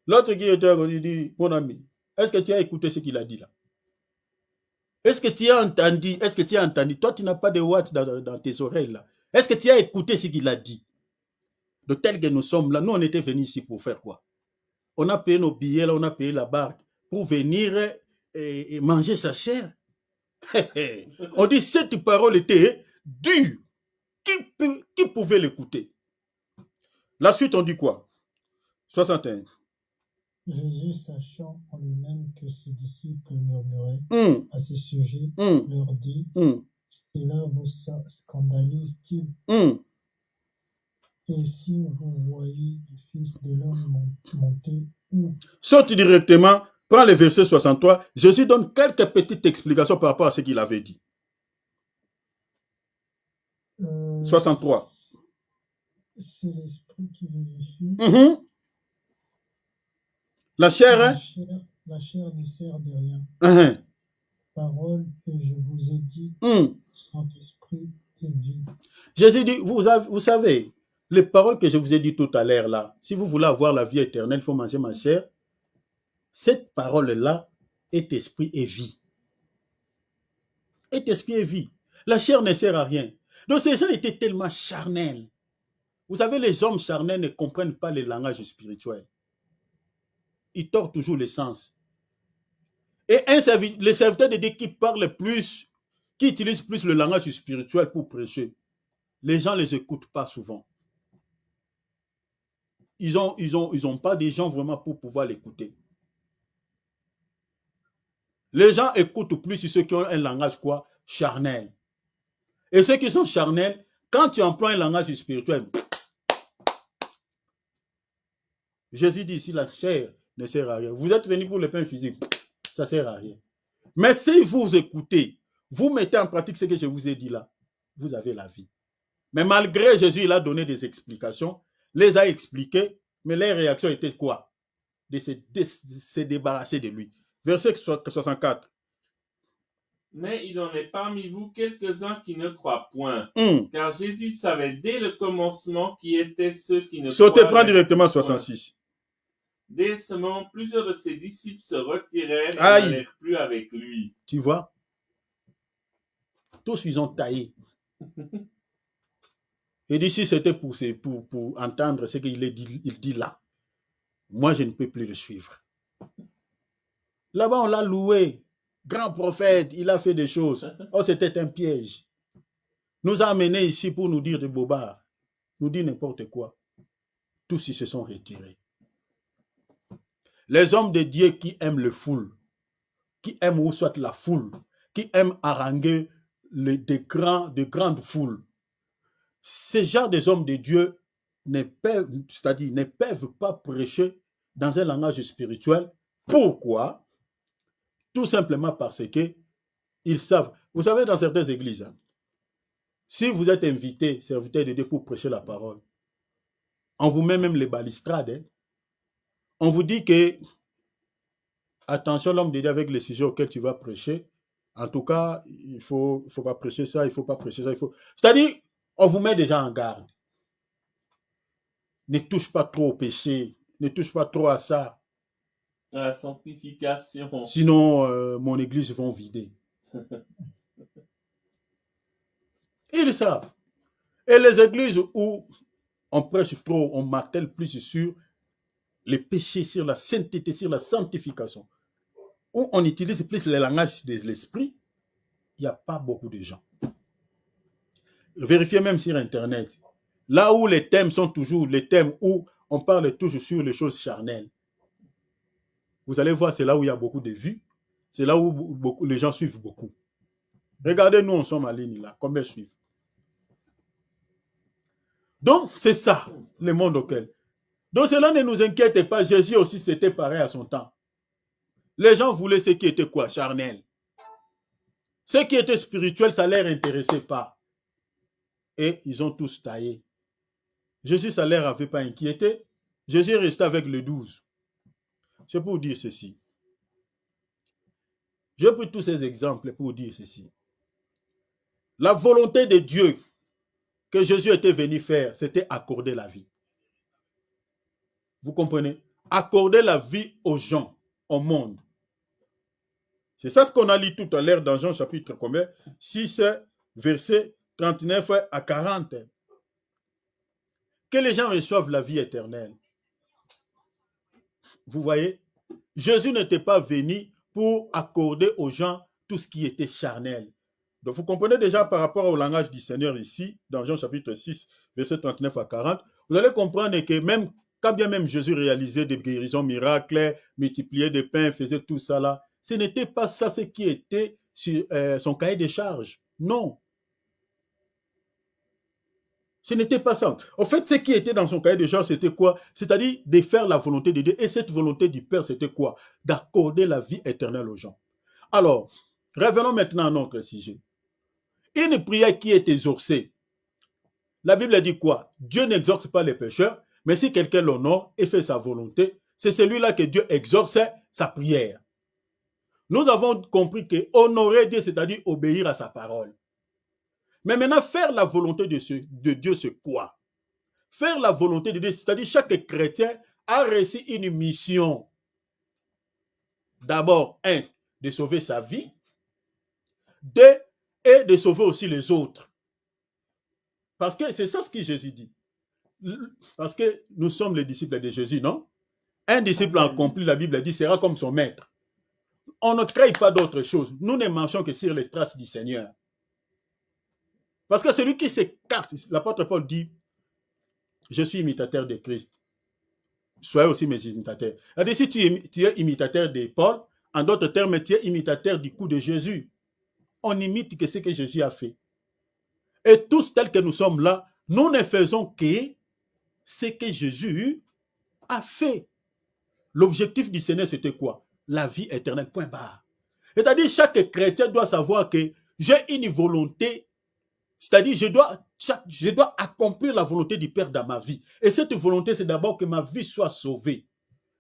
Speaker 1: L'autre qui était là, il dit, mon ami, est-ce que tu as écouté ce qu'il a dit là? Est-ce que tu as entendu? Est-ce que tu as entendu? Toi, tu n'as pas de watts dans tes oreilles là. Est-ce que tu as écouté ce qu'il a dit? De tel que nous sommes là, nous on était venus ici pour faire quoi? On a payé nos billets là, on a payé la barque pour venir et manger sa chair. On dit cette parole était dure. Qui pouvait l'écouter? La suite, on dit quoi? 61.
Speaker 2: Jésus, sachant en lui-même que ses disciples murmuraient à ce sujet, leur dit, cela vous scandalise-t-il? Et si vous voyez le Fils de l'homme monter où?
Speaker 1: Saute directement, prends le verset 63. Jésus donne quelques petites explications par rapport à ce qu'il avait dit. 63.
Speaker 2: C'est l'esprit qui vérifie.
Speaker 1: La chair,
Speaker 2: la chair ne sert de rien. Parole que je vous ai dit, sont esprit et vie.
Speaker 1: Jésus dit, vous savez, les paroles que je vous ai dit tout à l'heure là, si vous voulez avoir la vie éternelle, il faut manger ma chair. Cette parole-là est esprit et vie. Est esprit et vie. La chair ne sert à rien. Donc ces gens étaient tellement charnels. Vous savez, les hommes charnels ne comprennent pas le langage spirituel. Ils tordent toujours les sens. Et les serviteurs de Dieu qui parlent plus, qui utilisent plus le langage spirituel pour prêcher, les gens ne les écoutent pas souvent. Ils ont pas des gens vraiment pour pouvoir l'écouter. Les gens écoutent plus ceux qui ont un langage quoi? Charnel. Et ceux qui sont charnels, quand tu emploies un langage spirituel, Jésus dit ici, la chair ne sert à rien. Vous êtes venus pour le pain physique, ça ne sert à rien. Mais si vous écoutez, vous mettez en pratique ce que je vous ai dit là, vous avez la vie. Mais malgré Jésus, il a donné des explications, les a expliquées, mais les réactions étaient quoi? De se débarrasser de lui. Verset 64.
Speaker 3: Mais il en est parmi vous quelques-uns qui ne croient point.
Speaker 1: Hum.
Speaker 3: Car Jésus savait dès le commencement qui étaient ceux qui ne
Speaker 1: Sautez,
Speaker 3: croient
Speaker 1: prends directement 66.
Speaker 3: Dès ce moment, plusieurs de ses disciples se retirèrent et
Speaker 1: Aïe.
Speaker 3: n'allèrent plus avec lui.
Speaker 1: Tu vois? Tous ils ont taillé. Et d'ici, c'était pour entendre ce qu'il dit là. Moi, je ne peux plus le suivre. Là-bas, on l'a loué. Grand prophète, il a fait des choses. Oh, c'était un piège. Nous a amenés ici pour nous dire des bobards. Nous dire n'importe quoi. Tous ils se sont retirés. Les hommes de Dieu qui aiment le foule, qui aiment ou soit la foule, qui aiment haranguer de grandes foules, ces genres des hommes de Dieu ne peuvent pas prêcher dans un langage spirituel. Pourquoi? Tout simplement parce que ils savent. Vous savez, dans certaines églises, hein, si vous êtes invité, serviteur de Dieu, pour prêcher la parole, on vous met même les balustrades. Hein. On vous dit que, attention, l'homme de Dieu avec les sujets auxquels tu vas prêcher, en tout cas, il ne faut pas prêcher ça, il ne faut pas prêcher ça. C'est-à-dire, on vous met déjà en garde. Ne touche pas trop au péché, ne touche pas trop à ça.
Speaker 3: À la sanctification.
Speaker 1: Sinon, mon église va vider. Ils savent. Et les églises où on prêche trop, on martèle plus sur les péchés, sur la sainteté, sur la sanctification, où on utilise plus le langage de l'esprit, il n'y a pas beaucoup de gens. Vérifiez même sur Internet. Là où les thèmes sont toujours les thèmes où on parle toujours sur les choses charnelles. Vous allez voir, c'est là où il y a beaucoup de vues. C'est là où les gens suivent beaucoup. Regardez, nous, on sommes en ligne là. Combien suivent? Donc, c'est ça, le monde auquel. Donc, cela ne nous inquiète pas. Jésus aussi, c'était pareil à son temps. Les gens voulaient ce qui était quoi? Charnel. Ce qui était spirituel, ça ne leur intéressait pas. Et ils ont tous taillé. Jésus, ça ne leur avait pas inquiété. Jésus est resté avec les 12. C'est pour dire ceci. Je prends tous ces exemples pour dire ceci. La volonté de Dieu que Jésus était venu faire, c'était accorder la vie. Vous comprenez? Accorder la vie aux gens, au monde. C'est ça ce qu'on a lu tout à l'heure dans Jean chapitre combien? 6, versets 39 à 40. Que les gens reçoivent la vie éternelle. Vous voyez? Jésus n'était pas venu pour accorder aux gens tout ce qui était charnel. Donc vous comprenez déjà par rapport au langage du Seigneur ici, dans Jean chapitre 6, versets 39 à 40, vous allez comprendre que même quand bien même Jésus réalisait des guérisons miracles, multipliait des pains, faisait tout ça là, ce n'était pas ça ce qui était sur son cahier de charges. Non. Ce n'était pas ça. En fait, ce qui était dans son cahier de charges, c'était quoi? C'est-à-dire de faire la volonté de Dieu. Et cette volonté du Père, c'était quoi? D'accorder la vie éternelle aux gens. Alors, revenons maintenant à notre sujet. Une prière qui est exaucée. La Bible dit quoi? Dieu n'exauce pas les pécheurs, mais si quelqu'un l'honore et fait sa volonté, c'est celui-là que Dieu exauce sa prière. Nous avons compris que honorer Dieu, c'est-à-dire obéir à sa parole. Mais maintenant, faire la volonté de Dieu, c'est quoi? Faire la volonté de Dieu, c'est-à-dire chaque chrétien a reçu une mission. D'abord, 1, de sauver sa vie. 2, et de sauver aussi les autres. Parce que c'est ça ce que Jésus dit. Parce que nous sommes les disciples de Jésus, non? Un disciple accompli, la Bible dit, sera comme son maître. On ne crée pas d'autre chose. Nous ne marchons que sur les traces du Seigneur. Parce que celui qui s'écarte, l'apôtre Paul dit, je suis imitateur de Christ. Soyez aussi mes imitateurs. C'est-à-dire, si tu es imitateur de Paul, en d'autres termes, tu es imitateur du coup de Jésus. On imite que ce que Jésus a fait. Et tous tels que nous sommes là, nous ne faisons que ce que Jésus a fait. L'objectif du Seigneur, c'était quoi? La vie éternelle, point barre. C'est-à-dire, chaque chrétien doit savoir que j'ai une volonté, c'est-à-dire, je dois accomplir la volonté du Père dans ma vie. Et cette volonté, c'est d'abord que ma vie soit sauvée.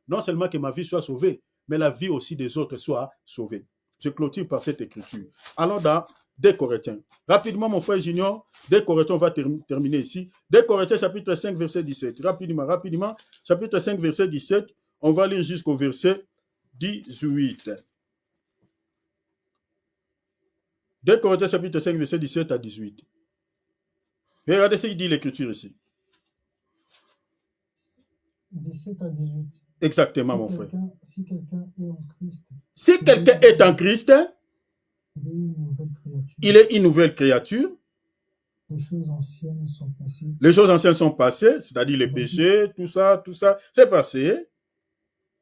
Speaker 1: Non seulement que ma vie soit sauvée, mais la vie aussi des autres soit sauvée. Je clôture par cette écriture. Allons dans 2 Corinthiens. Rapidement, mon frère Junior, 2 Corinthiens, on va terminer ici. 2 Corinthiens, chapitre 5, verset 17. Rapidement, chapitre 5, verset 17. On va lire jusqu'au verset 18. 2 Corinthiens, chapitre 5, verset 17 à 18. Regardez ce qu'il dit l'écriture ici.
Speaker 2: 17 à 18.
Speaker 1: Exactement, mon frère.
Speaker 2: Si quelqu'un est en Christ,
Speaker 1: si quelqu'un est en Christ, il est une nouvelle créature.
Speaker 2: Les choses anciennes sont passées.
Speaker 1: Les choses anciennes sont passées, c'est-à-dire les péchés, tout ça, c'est passé.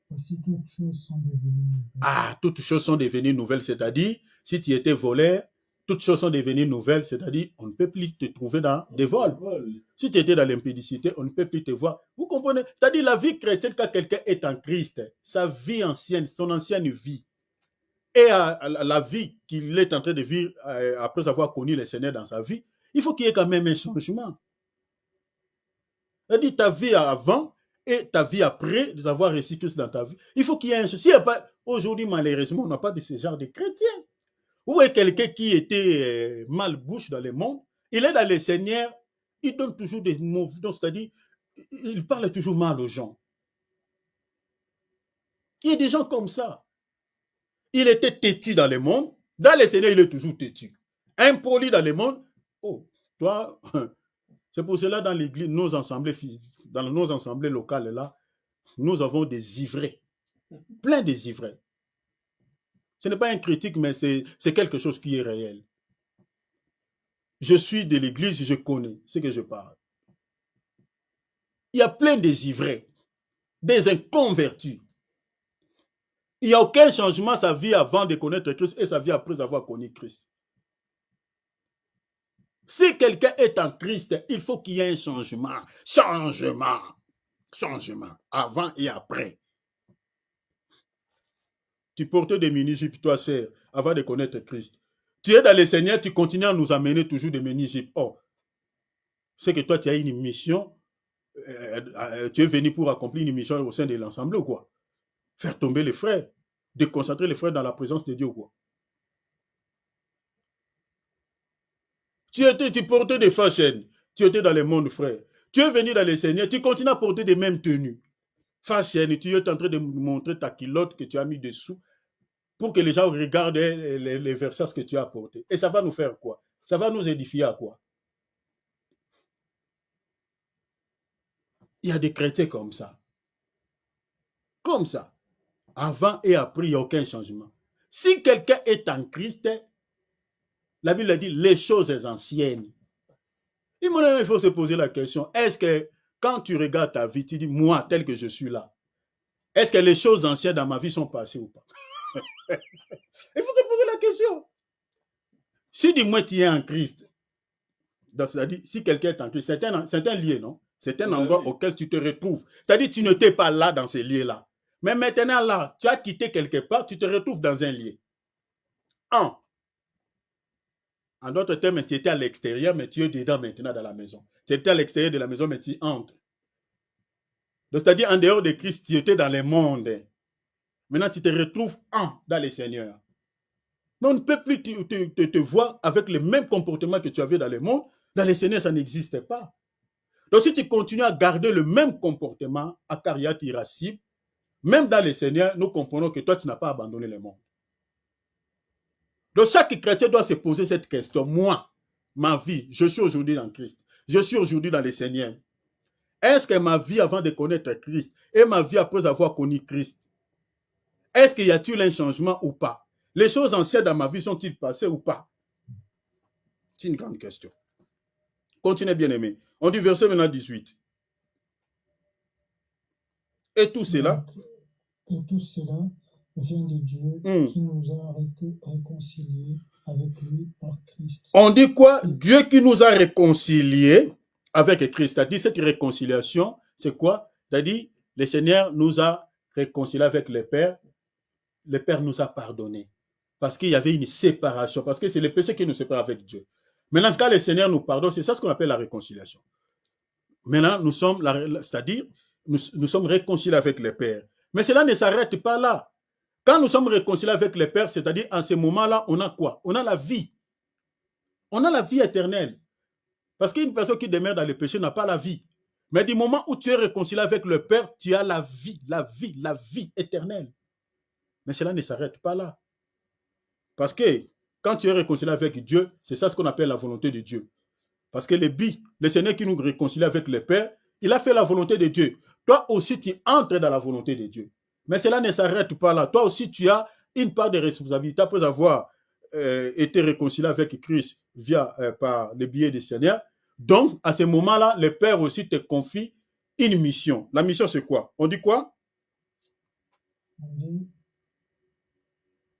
Speaker 2: Voici toutes choses sont devenues nouvelles.
Speaker 1: Ah, toutes choses sont devenues nouvelles, c'est-à-dire, si tu étais voleur, toutes choses sont devenues nouvelles, c'est-à-dire, on ne peut plus te trouver dans des vols. Si tu étais dans l'impudicité, on ne peut plus te voir. Vous comprenez? C'est-à-dire, la vie chrétienne, quand quelqu'un est en Christ, sa vie ancienne, son ancienne vie, et la vie qu'il est en train de vivre après avoir connu le Seigneur dans sa vie, il faut qu'il y ait quand même un changement. C'est-à-dire, ta vie avant et ta vie après avoir reçu Christ dans ta vie, il faut qu'il y ait un changement. S'il n'y a pas, aujourd'hui, malheureusement, on n'a pas de ce genre de chrétiens. Vous voyez quelqu'un qui était mal-bouche dans le monde, il est dans le Seigneur, il donne toujours des mots, c'est-à-dire, il parle toujours mal aux gens. Il y a des gens comme ça. Il était têtu dans le monde, dans le Seigneur, il est toujours têtu. Impoli dans le monde, oh, toi, c'est pour cela dans l'église, dans nos assemblées locales là, nous avons des ivrés, plein des ivrés. Ce n'est pas un critique, mais c'est quelque chose qui est réel. Je suis de l'église, je connais ce que je parle. Il y a plein des ivrés, des inconvertis. Il n'y a aucun changement sa vie avant de connaître Christ et sa vie après avoir connu Christ. Si quelqu'un est en Christ, il faut qu'il y ait un changement. Changement, avant et après. Tu portes des mini-jupes, toi, sœur, avant de connaître Christ. Tu es dans le Seigneur, tu continues à nous amener toujours des mini-jupes. Oh, c'est que toi, tu as une mission, tu es venu pour accomplir une mission au sein de l'ensemble ou quoi? Faire tomber les frères, déconcentrer les frères dans la présence de Dieu ou quoi? Tu portais des fashions, tu étais dans le monde, frère. Tu es venu dans le Seigneur, tu continues à porter des mêmes tenues. Fashion, tu es en train de montrer ta culotte que tu as mis dessous pour que les gens regardent les versets que tu as apportés. Et ça va nous faire quoi? Ça va nous édifier à quoi? Il y a des chrétiens comme ça. Comme ça. Avant et après, il n'y a aucun changement. Si quelqu'un est en Christ, la Bible dit les choses anciennes. Il faut se poser la question, est-ce que quand tu regardes ta vie, tu dis, moi, tel que je suis là, est-ce que les choses anciennes dans ma vie sont passées ou pas? Il faut se poser la question. Si du moins tu es en Christ, c'est-à-dire si quelqu'un est en Christ, c'est un lieu, non? C'est un endroit auquel tu te retrouves. C'est-à-dire tu n'étais pas là dans ce lieu-là. Mais maintenant là, tu as quitté quelque part, tu te retrouves dans un lieu. En d'autres termes, tu étais à l'extérieur, mais tu es dedans maintenant dans la maison. Tu étais à l'extérieur de la maison, mais tu entres. C'est-à-dire en dehors de Christ, tu étais dans le monde. Maintenant, tu te retrouves dans le Seigneur. Mais on ne peut plus te voir avec le même comportement que tu avais dans le monde. Dans le Seigneur, ça n'existe pas. Donc, si tu continues à garder le même comportement, akariat irascible, même dans le Seigneur, nous comprenons que toi, tu n'as pas abandonné le monde. Donc, chaque chrétien doit se poser cette question. Moi, ma vie, je suis aujourd'hui en Christ. je suis aujourd'hui dans le Seigneur, est-ce que ma vie avant de connaître Christ et ma vie après avoir connu Christ, est-ce qu'il y a-t-il un changement ou pas? Les choses anciennes dans ma vie sont-ils passées ou pas? C'est une grande question. Continuez, bien-aimés. On dit verset maintenant 18. Et tout cela.
Speaker 2: Et tout cela vient de Dieu qui nous a réconciliés avec lui par Christ.
Speaker 1: On dit quoi? Dieu qui nous a réconciliés avec Christ. C'est-à-dire cette réconciliation, c'est quoi? C'est-à-dire le Seigneur nous a réconciliés avec le Père. Le Père nous a pardonné. Parce qu'il y avait une séparation. Parce que c'est le péché qui nous sépare avec Dieu. Maintenant, quand le Seigneur nous pardonne, c'est ça ce qu'on appelle la réconciliation. Maintenant, nous sommes, c'est-à-dire, nous sommes réconciliés avec le Père. Mais cela ne s'arrête pas là. Quand nous sommes réconciliés avec le Père, c'est-à-dire, en ce moment-là, on a quoi? On a la vie. On a la vie éternelle. Parce qu'une personne qui demeure dans le péché n'a pas la vie. Mais du moment où tu es réconcilié avec le Père, tu as la vie éternelle. Mais cela ne s'arrête pas là. Parce que quand tu es réconcilié avec Dieu, c'est ça ce qu'on appelle la volonté de Dieu. Parce que le Seigneur qui nous réconcilie avec le Père, il a fait la volonté de Dieu. Toi aussi, tu entres dans la volonté de Dieu. Mais cela ne s'arrête pas là. Toi aussi, tu as une part de responsabilité après avoir été réconcilié avec Christ par le biais du Seigneur. Donc, à ce moment-là, le Père aussi te confie une mission. La mission, c'est quoi? On dit quoi?
Speaker 2: On dit,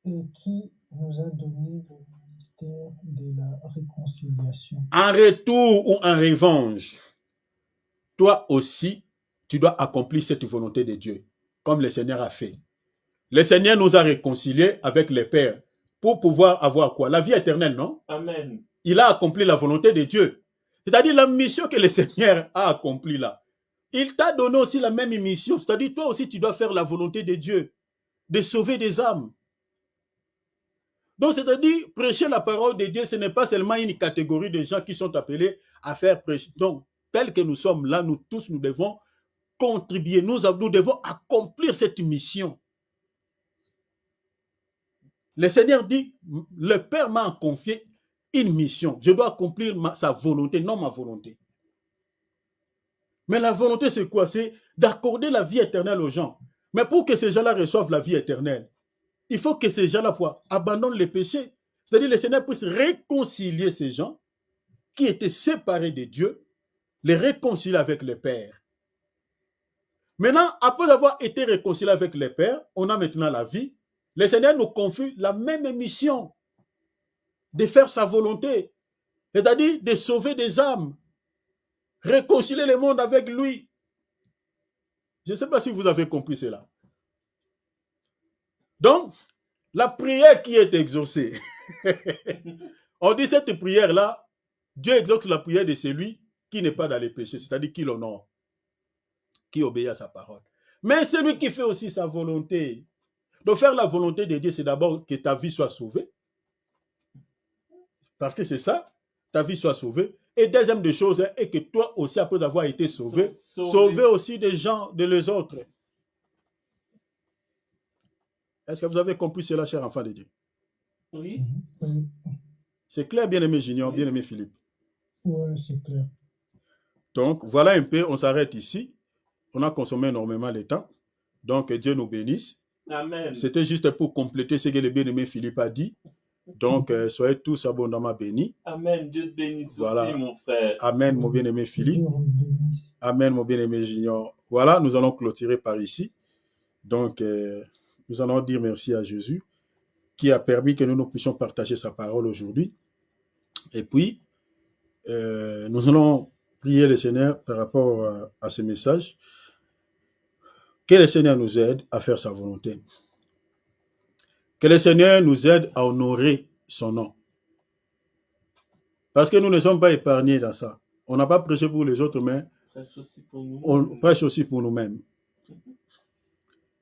Speaker 2: et qui nous a donné le ministère de la réconciliation.
Speaker 1: En retour ou en revanche, toi aussi, tu dois accomplir cette volonté de Dieu, comme le Seigneur a fait. Le Seigneur nous a réconciliés avec le Père pour pouvoir avoir quoi? La vie éternelle, non?
Speaker 3: Amen.
Speaker 1: Il a accompli la volonté de Dieu. C'est-à-dire la mission que le Seigneur a accomplie là. Il t'a donné aussi la même mission. C'est-à-dire toi aussi, tu dois faire la volonté de Dieu, de sauver des âmes. Donc, c'est-à-dire, prêcher la parole de Dieu, ce n'est pas seulement une catégorie de gens qui sont appelés à faire prêcher. Donc, tel que nous sommes là, nous tous, nous devons contribuer. Nous devons accomplir cette mission. Le Seigneur dit, le Père m'a confié une mission. Je dois accomplir sa volonté, non ma volonté. Mais la volonté, c'est quoi? C'est d'accorder la vie éternelle aux gens. Mais pour que ces gens-là reçoivent la vie éternelle, il faut que ces gens-là abandonnent les péchés. C'est-à-dire que le Seigneur puisse réconcilier ces gens qui étaient séparés de Dieu, les réconcilier avec le Père. Maintenant, après avoir été réconcilié avec le Père, on a maintenant la vie. Le Seigneur nous confie la même mission de faire sa volonté, c'est-à-dire de sauver des âmes, réconcilier le monde avec lui. Je ne sais pas si vous avez compris cela. Donc, la prière qui est exaucée, on dit cette prière-là, Dieu exauce la prière de celui qui n'est pas dans les péchés, c'est-à-dire qui l'honore, qui obéit à sa parole. Mais celui qui fait aussi sa volonté. Donc faire la volonté de Dieu, c'est d'abord que ta vie soit sauvée. Parce que c'est ça, ta vie soit sauvée. Et deuxième des choses, est que toi aussi, après avoir été sauvé, sauver aussi des gens, les autres. Est-ce que vous avez compris cela, cher enfant de Dieu?
Speaker 3: Oui.
Speaker 1: C'est clair, bien-aimé Junior, bien-aimé Philippe?
Speaker 2: Oui, c'est clair.
Speaker 1: Donc, voilà un peu, on s'arrête ici. On a consommé énormément de temps. Donc, Dieu nous bénisse.
Speaker 3: Amen.
Speaker 1: C'était juste pour compléter ce que le bien-aimé Philippe a dit. Donc, soyez tous abondamment bénis.
Speaker 3: Amen. Dieu te bénisse aussi, mon frère.
Speaker 1: Amen, mon bien-aimé Philippe. Amen, mon bien-aimé Junior. Voilà, nous allons clôturer par ici. Donc, nous allons dire merci à Jésus qui a permis que nous puissions partager sa parole aujourd'hui. Et puis, nous allons prier le Seigneur par rapport à ce message. Que le Seigneur nous aide à faire sa volonté. Que le Seigneur nous aide à honorer son nom. Parce que nous ne sommes pas épargnés dans ça. On n'a pas prêché pour les autres, mais on prêche aussi pour nous-mêmes.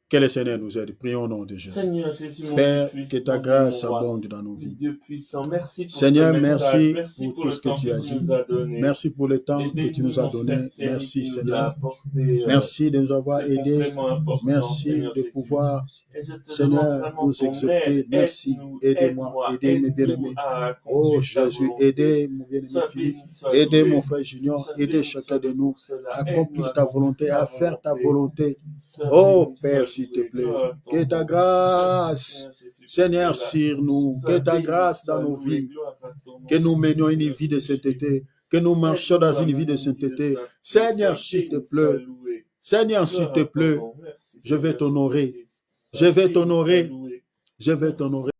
Speaker 1: Que le Seigneur nous aide. Prions au nom de Jésus.
Speaker 3: Seigneur Jésus, mon
Speaker 1: Père,
Speaker 3: Dieu,
Speaker 1: que ta
Speaker 3: mon Dieu,
Speaker 1: grâce
Speaker 3: mon roi,
Speaker 1: abonde dans nos vies.
Speaker 3: Dieu puissant, merci pour
Speaker 1: Seigneur,
Speaker 3: ce message,
Speaker 1: merci
Speaker 3: merci
Speaker 1: pour
Speaker 3: pour
Speaker 1: tout
Speaker 3: le
Speaker 1: ce que
Speaker 3: temps
Speaker 1: tu
Speaker 3: que
Speaker 1: as
Speaker 3: tu
Speaker 1: dit.
Speaker 3: nous as donné.
Speaker 1: Merci pour le temps que tu nous as donné. Merci, Seigneur. Merci de nous avoir aidés. Merci de pouvoir, Seigneur, nous exhorter. Merci. Aidez-moi, aidez mes bien-aimés. Oh Jésus, aidez mon bien-aimé Philippe. Aidez mon frère Junior. Aidez chacun de nous à accomplir ta volonté, à faire ta volonté. Oh Père, s'il te plaît, que ta grâce, Seigneur, sur nous, que ta grâce dans nos vies, que nous menions une vie de sainteté, que nous marchions dans une vie de sainteté. Seigneur, s'il te plaît, Seigneur, s'il te plaît, je vais t'honorer, je vais t'honorer, je vais t'honorer.